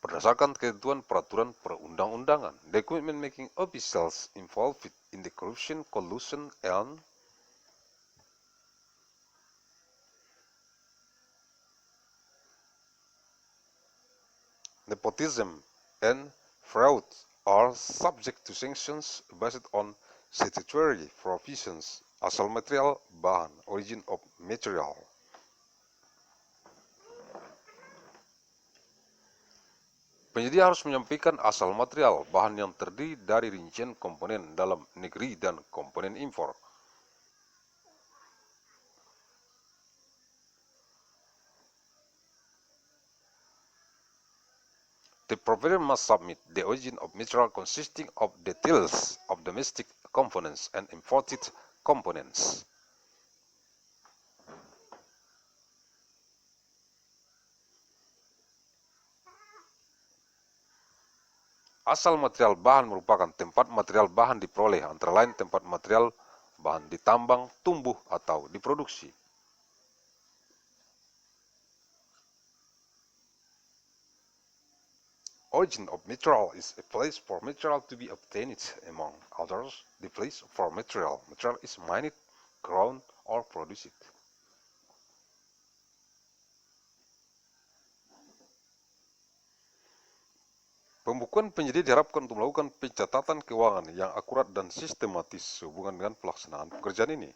Berdasarkan ketentuan peraturan perundang-undangan, the commitment-making officials involved in the corruption, collusion, and nepotism and fraud are subject to sanctions based on statutory provisions. Asal material, bahan, origin of material. Penyedia harus menyampaikan asal material, bahan yang terdiri dari rincian komponen dalam negeri dan komponen impor. The provider must submit the origin of material consisting of details of domestic components and imported components. Asal material bahan merupakan tempat material bahan diperoleh, antara lain tempat material bahan ditambang, tumbuh, atau diproduksi. Origin of material is a place for material to be obtained, among others. The place for material is mined, grown, or produced. Pembukuan penyedia diharapkan untuk melakukan pencatatan keuangan yang akurat dan sistematis sehubungan dengan pelaksanaan pekerjaan ini.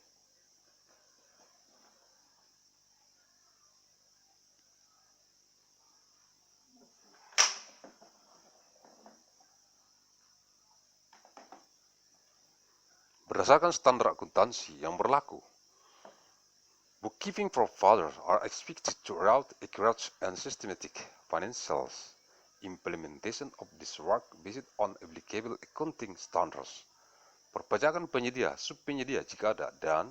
Berdasarkan standar akuntansi yang berlaku, bookkeeping providers are expected to route accurate and systematic financials. Implementation of this work based on applicable accounting standards. Perpajakan penyedia, subpenyedia jika ada, dan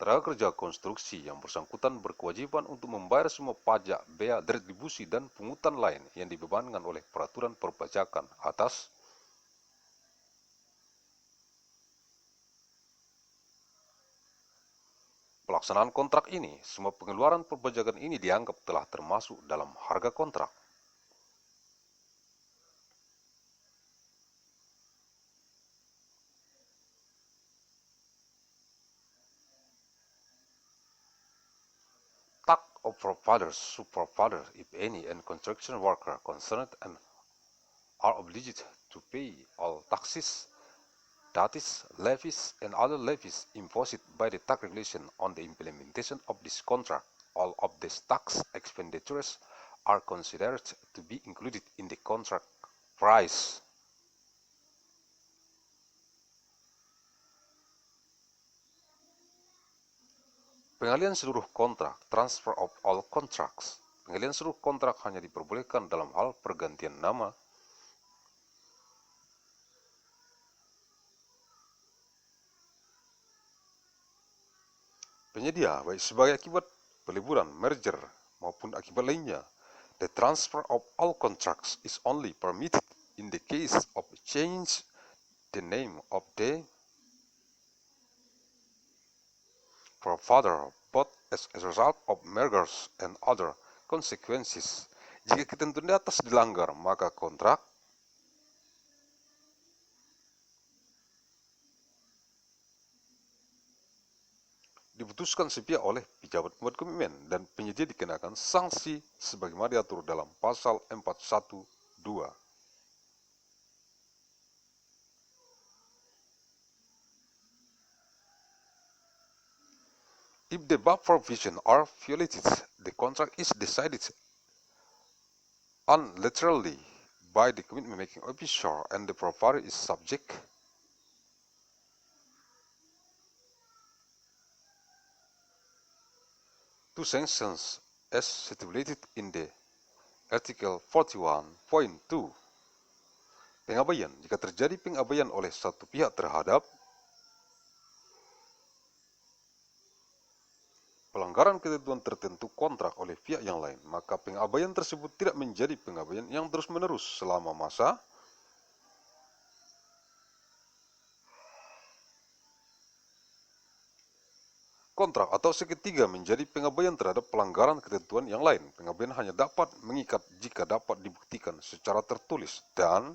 tenaga kerja konstruksi yang bersangkutan berkewajiban untuk membayar semua pajak, bea, retribusi, dan pungutan lain yang dibebankan oleh peraturan perpajakan atas pelaksanaan kontrak ini. Semua pengeluaran perpajakan ini dianggap telah termasuk dalam harga kontrak. Tax of providers, subproviders, if any, and construction worker concerned and are obliged to pay all taxes, duties, levies, and other levies imposed by the tax regulation on the implementation of this contract. All of these tax expenditures are considered to be included in the contract price. Pengalihan seluruh kontrak, transfer of all contracts. Pengalihan seluruh kontrak hanya diperbolehkan dalam hal pergantian nama, penyedia, baik sebagai akibat peleburan, merger, maupun akibat lainnya. The transfer of all contracts is only permitted in the case of change the name of the provider, both as a result of mergers and other consequences. Jika ketentuan di atas dilanggar, maka kontrak diputuskan sepihak oleh pejabat pembuat komitmen dan penyedia dikenakan sanksi sebagaimana diatur dalam pasal 412. If the above provisions are violated, the contract is decided unilaterally by the commitment-making officer and the provider is subject to sanctions as stipulated in the Article 41.2. Pengabaian. Jika terjadi pengabaian oleh satu pihak terhadap pelanggaran ketentuan tertentu kontrak oleh pihak yang lain, maka pengabaian tersebut tidak menjadi pengabaian yang terus-menerus selama masa kontrak atau seketiga menjadi pengabaian terhadap pelanggaran ketentuan yang lain. Pengabaian hanya dapat mengikat jika dapat dibuktikan secara tertulis dan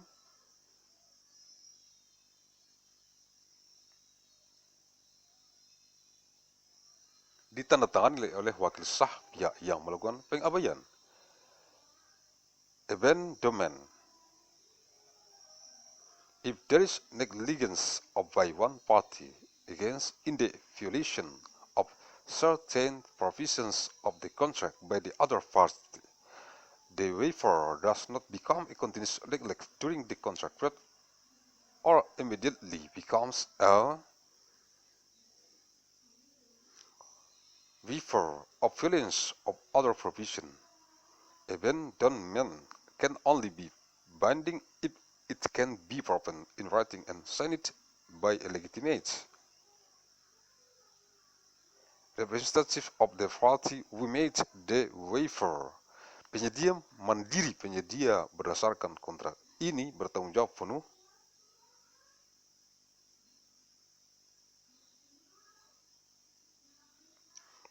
ditandatangani oleh wakil sah pihak yang melakukan pengabaian. Abandonment. If there is negligence by one party against in the violation of certain provisions of the contract by the other party, the waiver does not become a continuous neglect during the contract period or immediately becomes a waiver of violence of other provision. Abandonment can only be binding if it can be proven in writing and signed by a legitimate representative of the party who made the waiver. Penyedia mandiri, penyedia berdasarkan kontrak ini bertanggung jawab penuh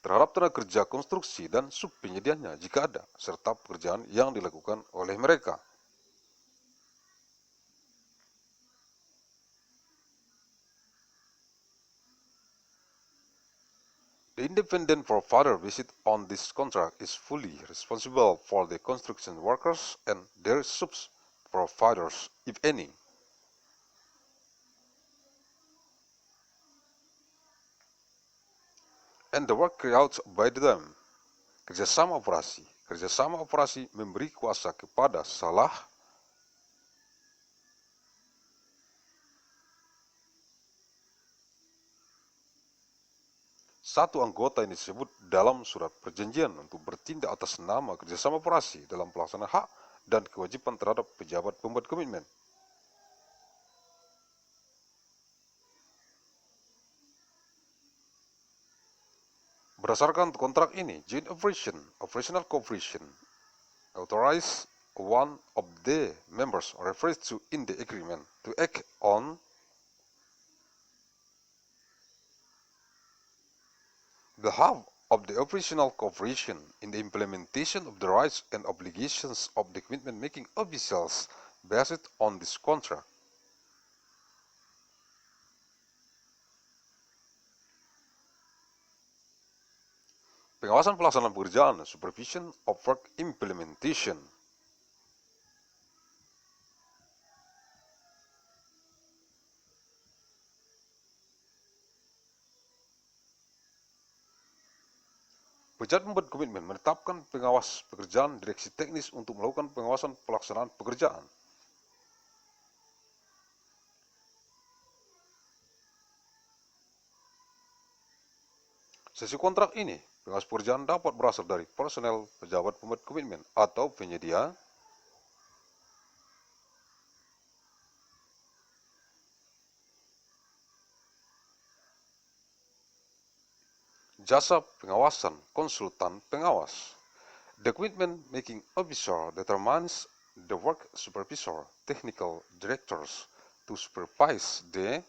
terhadap tenaga kerja konstruksi dan subpenyediaannya jika ada, serta pekerjaan yang dilakukan oleh mereka. The independent provider based on this contract is fully responsible for the construction workers and their sub-providers, if any. And the work carried out by them. Kerjasama operasi memberi kuasa kepada salah satu anggota yang disebut dalam surat perjanjian untuk bertindak atas nama kerjasama operasi dalam pelaksanaan hak dan kewajiban terhadap pejabat pembuat komitmen. Berdasarkan kontrak ini, joint operation, operational cooperation, authorize one of the members referred to in the agreement to act on behalf of the operational cooperation in the implementation of the rights and obligations of the commitment-making officials based on this contract. Pengawasan pelaksanaan pekerjaan, supervision of work implementation. Pejabat pembuat komitmen menetapkan pengawas pekerjaan direksi teknis untuk melakukan pengawasan pelaksanaan pekerjaan. Sesi kontrak ini, pengawas pekerjaan dapat berasal dari personel pejabat pembuat komitmen atau penyedia jasa pengawasan, konsultan pengawas. The commitment making officer determines the work supervisor, technical directors to supervise the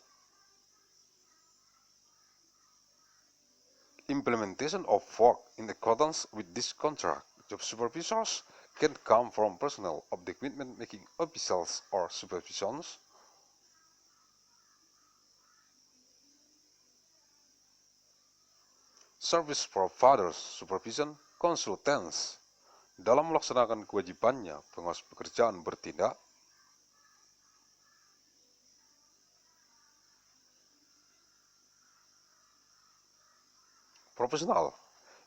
implementation of work in accordance with this contract. Job supervisors can come from personnel of the commitment making officials or supervisions. Service providers, supervision, consultants. Dalam melaksanakan kewajibannya, pengawas pekerjaan bertindak profesional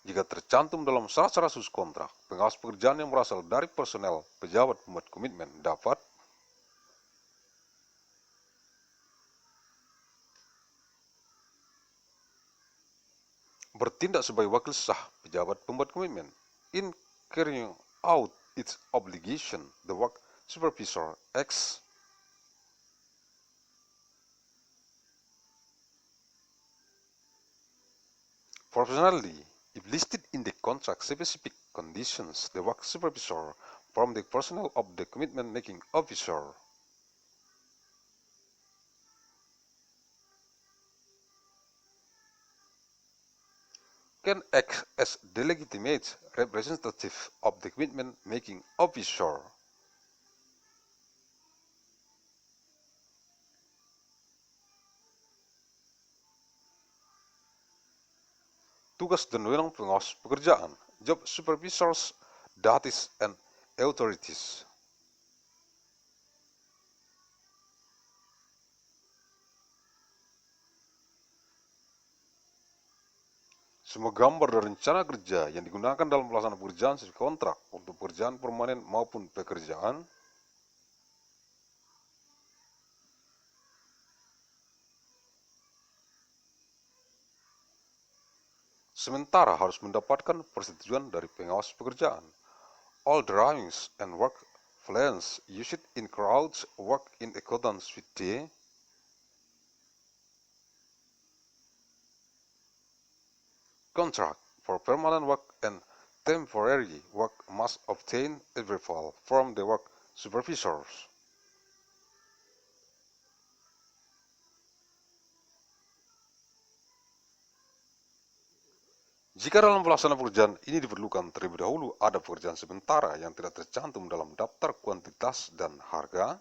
jika tercantum dalam syarat-syarat khusus kontrak. Pengawas pekerjaan yang berasal dari personel pejabat pembuat komitmen dapat bertindak sebagai wakil sah pejabat pembuat komitmen in carrying out its obligation. The work supervisor acts professionally if listed in the contract specific conditions. The work supervisor from the personnel of the commitment making officer can act as the legitimate representative of the commitment making officer. Tugas dan wewenang pengawas pekerjaan, job supervisors, duties and authorities. Semua gambar dan rencana kerja yang digunakan dalam pelaksanaan pekerjaan sesuai kontrak untuk pekerjaan permanen maupun pekerjaan sementara harus mendapatkan persetujuan dari pengawas pekerjaan. All drawings and work plans used in crowds work in accordance with the contract for permanent work and temporary work must obtain approval from the work supervisors. Jika dalam pelaksanaan pekerjaan ini diperlukan terlebih dahulu ada pekerjaan sementara yang tidak tercantum dalam daftar kuantitas dan harga,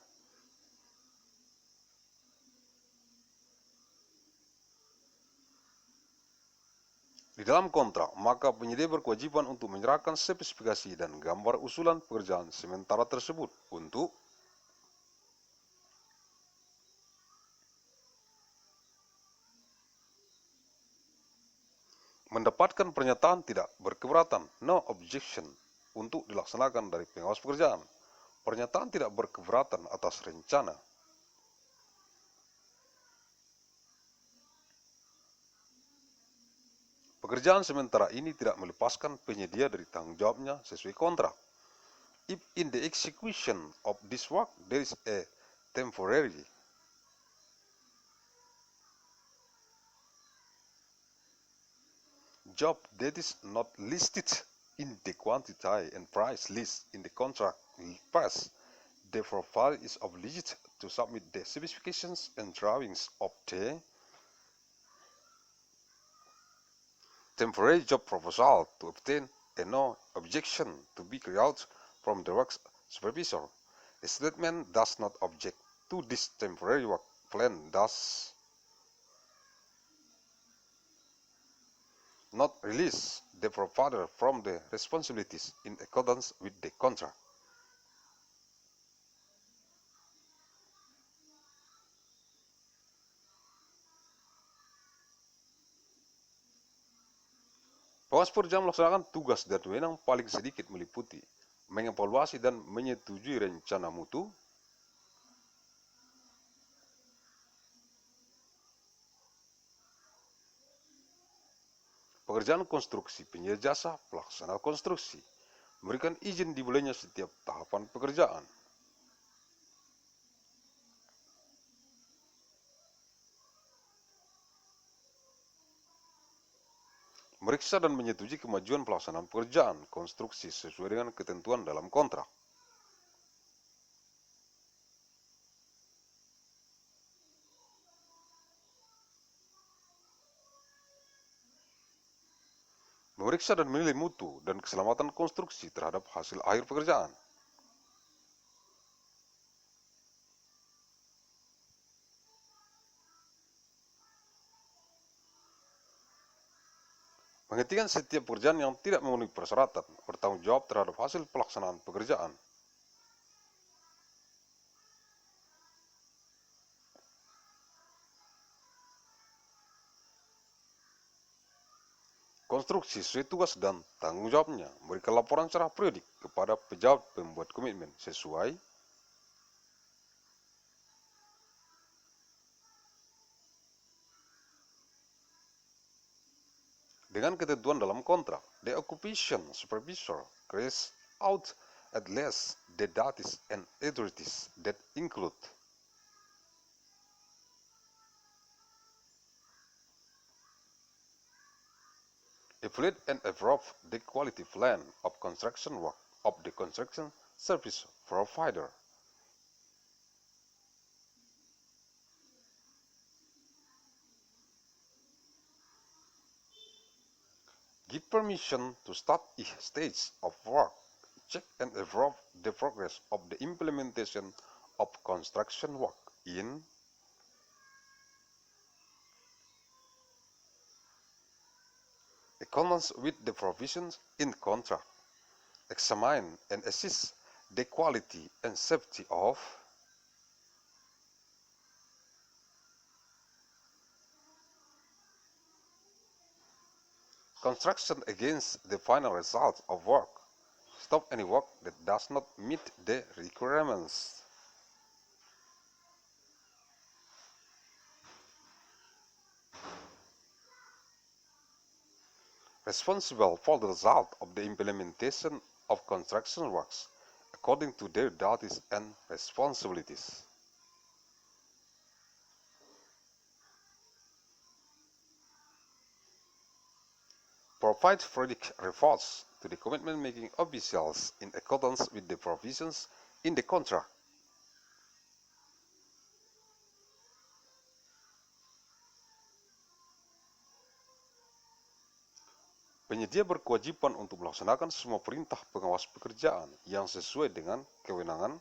di dalam kontrak, maka penyedia berkewajiban untuk menyerahkan spesifikasi dan gambar usulan pekerjaan sementara tersebut untuk mendapatkan pernyataan tidak berkeberatan, no objection, untuk dilaksanakan dari pengawas pekerjaan. Pernyataan tidak berkeberatan atas rencana. Pekerjaan sementara ini tidak melepaskan penyedia dari tanggung jawabnya sesuai kontrak. If in the execution of this work there is a temporary job that is not listed in the quantity and price list in the contract price, the provider is obliged to submit the specifications and drawings of the temporary job proposal to obtain a no objection to be carried out from the work supervisor. The statement does not object to this temporary work plan does not release the provider from the responsibilities in accordance with the contract. Pengawas pekerjaan melaksanakan tugas dan wewenang paling sedikit meliputi mengevaluasi dan menyetujui rencana mutu, pekerjaan konstruksi penyedia jasa pelaksana konstruksi, memberikan izin dimulainya setiap tahapan pekerjaan, meriksa dan menyetujui kemajuan pelaksanaan pekerjaan konstruksi sesuai dengan ketentuan dalam kontrak. Memeriksa dan menilai mutu dan keselamatan konstruksi terhadap hasil akhir pekerjaan. Menghentikan setiap pekerjaan yang tidak memenuhi persyaratan, bertanggung jawab terhadap hasil pelaksanaan pekerjaan. Konstruksi sesuai tugas dan tanggung jawabnya, memberikan laporan secara periodik kepada pejabat pembuat komitmen sesuai dengan ketentuan dalam kontrak. The occupation supervisor carries out at least the duties and authorities that include evaluate and approve the quality plan of construction work of the construction service provider. Give permission to start each stage of work. Check and approve the progress of the implementation of construction work in accordance with the provisions in contract. Examine and assess the quality and safety of construction against the final result of work. Stop any work that does not meet the requirements. Responsible for the result of the implementation of construction works according to their duties and responsibilities. Provide periodic reports to the commitment-making officials in accordance with the provisions in the contract. Penyedia berkewajiban untuk melaksanakan semua perintah pengawas pekerjaan yang sesuai dengan kewenangan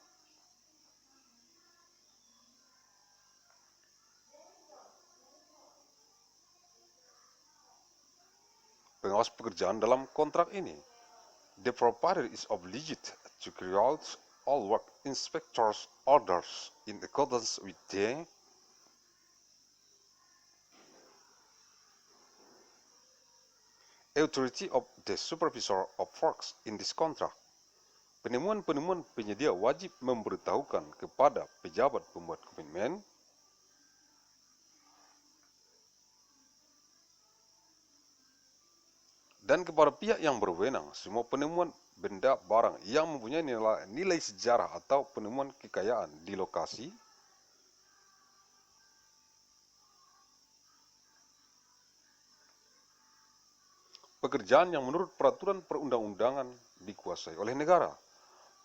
pengawas pekerjaan dalam kontrak ini. The provider is obliged to carry out all work inspectors' orders in accordance with the authority of the supervisor of works in this contract. Penemuan-penemuan penyedia wajib memberitahukan kepada pejabat pembuat komitmen dan kepada pihak yang berwenang semua penemuan benda barang yang mempunyai nilai sejarah atau penemuan kekayaan di lokasi pekerjaan yang menurut peraturan perundang-undangan dikuasai oleh negara.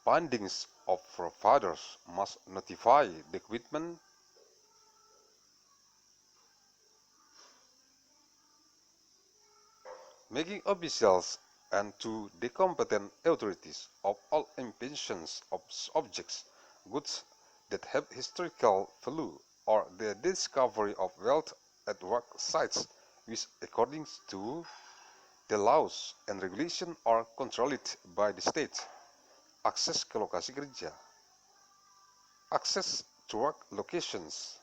Findings of providers must notify the commitment making officials and to the competent authorities of all inventions of objects, goods that have historical value, or the discovery of wealth at work sites which according to the laws and regulation are controlled by the state. Akses ke lokasi kerja. Access to work locations.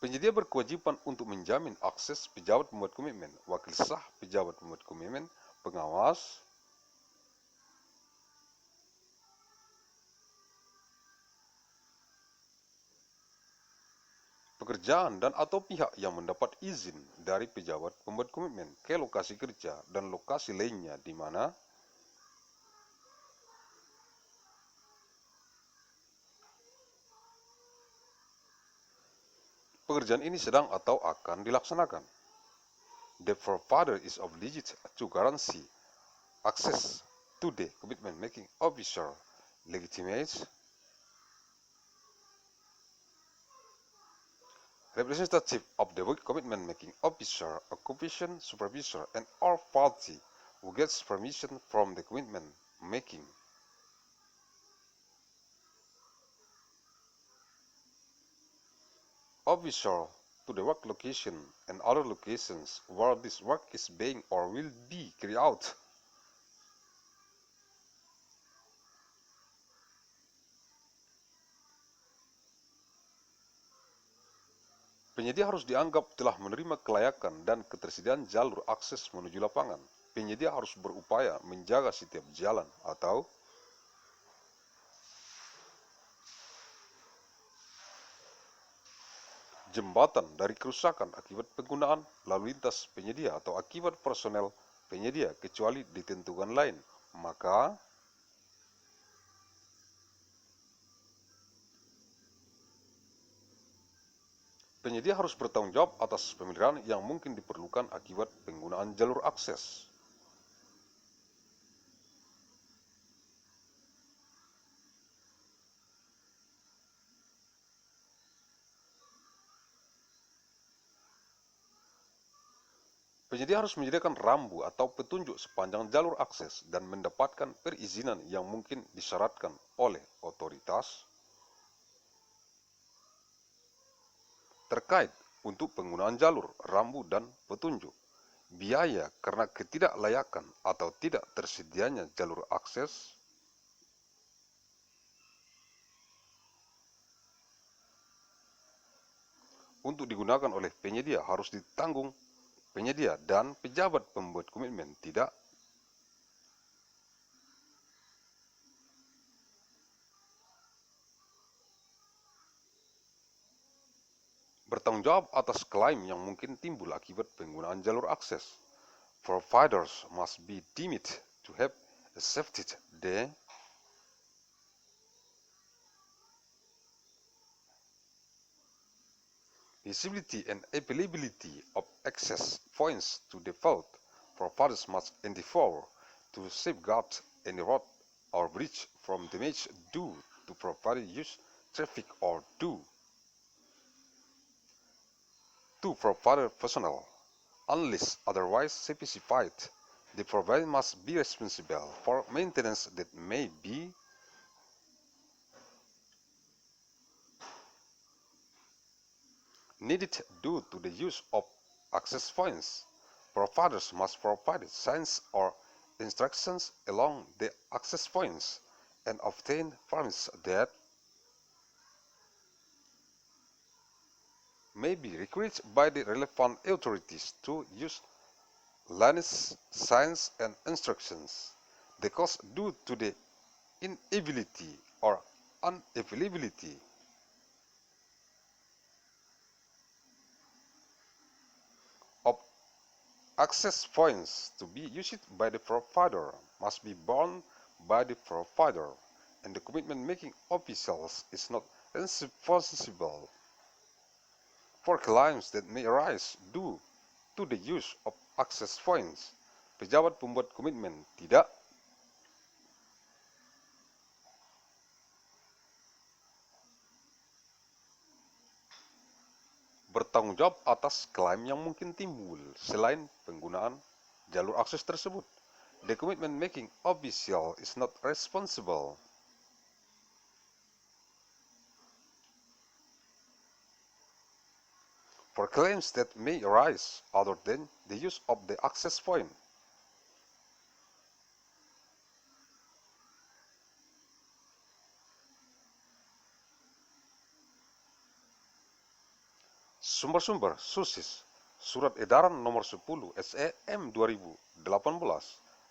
Penyedia berkewajiban untuk menjamin akses pejabat pembuat komitmen, wakil sah pejabat pembuat komitmen, pengawas, pekerjaan dan atau pihak yang mendapat izin dari pejabat pembuat komitmen ke lokasi kerja dan lokasi lainnya di mana pekerjaan ini sedang atau akan dilaksanakan. The provider is obliged to guarantee access to the commitment making officer legitimates representative of the commitment making officer, occupation supervisor, and all party who gets permission from the commitment making. Officer to the work location and other locations where this work is being or will be carried out. Penyedia harus dianggap telah menerima kelayakan dan ketersediaan jalur akses menuju lapangan. Penyedia harus berupaya menjaga setiap jalan atau jembatan dari kerusakan akibat penggunaan lalu lintas penyedia atau akibat personel penyedia kecuali ditentukan lain. Maka penyedia harus bertanggung jawab atas pemeliharaan yang mungkin diperlukan akibat penggunaan jalur akses. Penyedia harus menyediakan rambu atau petunjuk sepanjang jalur akses dan mendapatkan perizinan yang mungkin disyaratkan oleh otoritas terkait untuk penggunaan jalur, rambu, dan petunjuk. Biaya karena ketidaklayakan atau tidak tersedianya jalur akses untuk digunakan oleh penyedia harus ditanggung penyedia dan pejabat pembuat komitmen tidak bertanggung jawab atas klaim yang mungkin timbul akibat penggunaan jalur akses. Providers must be deemed to have accepted the visibility and availability of access points to default. Providers must endeavor to safeguard any road or bridge from damage due to provider use, traffic, or due to provider personnel. Unless otherwise specified, the provider must be responsible for maintenance that may be needed due to the use of access points. Providers must provide signs or instructions along the access points and obtain permits that may be required by the relevant authorities to use lanes, signs, and instructions. The cost due to the inability or unavailability of access points to be used by the provider must be borne by the provider, and the commitment-making officials is not responsible for claims that may arise due to the use of access points. Pejabat pembuat komitmen tidak bertanggung jawab atas klaim yang mungkin timbul selain penggunaan jalur akses tersebut. The commitment making official is not responsible for claims that may arise other than the use of the access point. Sumber-sumber sources Surat Edaran Nomor 10 SEM 2018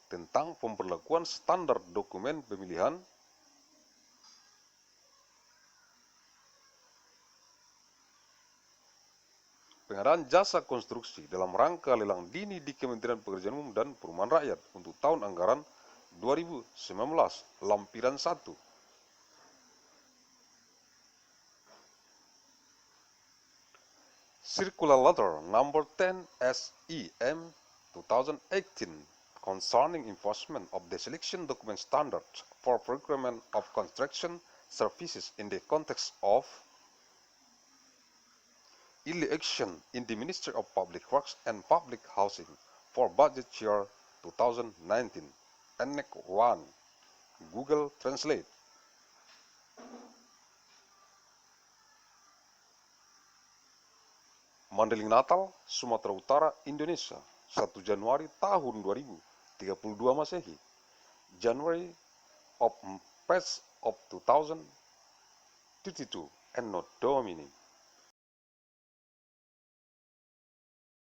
tentang pemberlakuan standar dokumen pemilihan pengadaan jasa konstruksi dalam rangka lelang dini di Kementerian Pekerjaan Umum dan Perumahan Rakyat untuk tahun anggaran 2019 lampiran 1. Circular Letter Number 10 SEM 2018 concerning enforcement of the selection document standard for procurement of construction services in the context of election in the Ministry of Public Works and Public Housing for budget year 2019. Annex 1 Google Translate. Mandailing Natal, Sumatera Utara, Indonesia, 1 Januari tahun 2032 Masehi. January of 1st of 2032, ANNO DOMINI.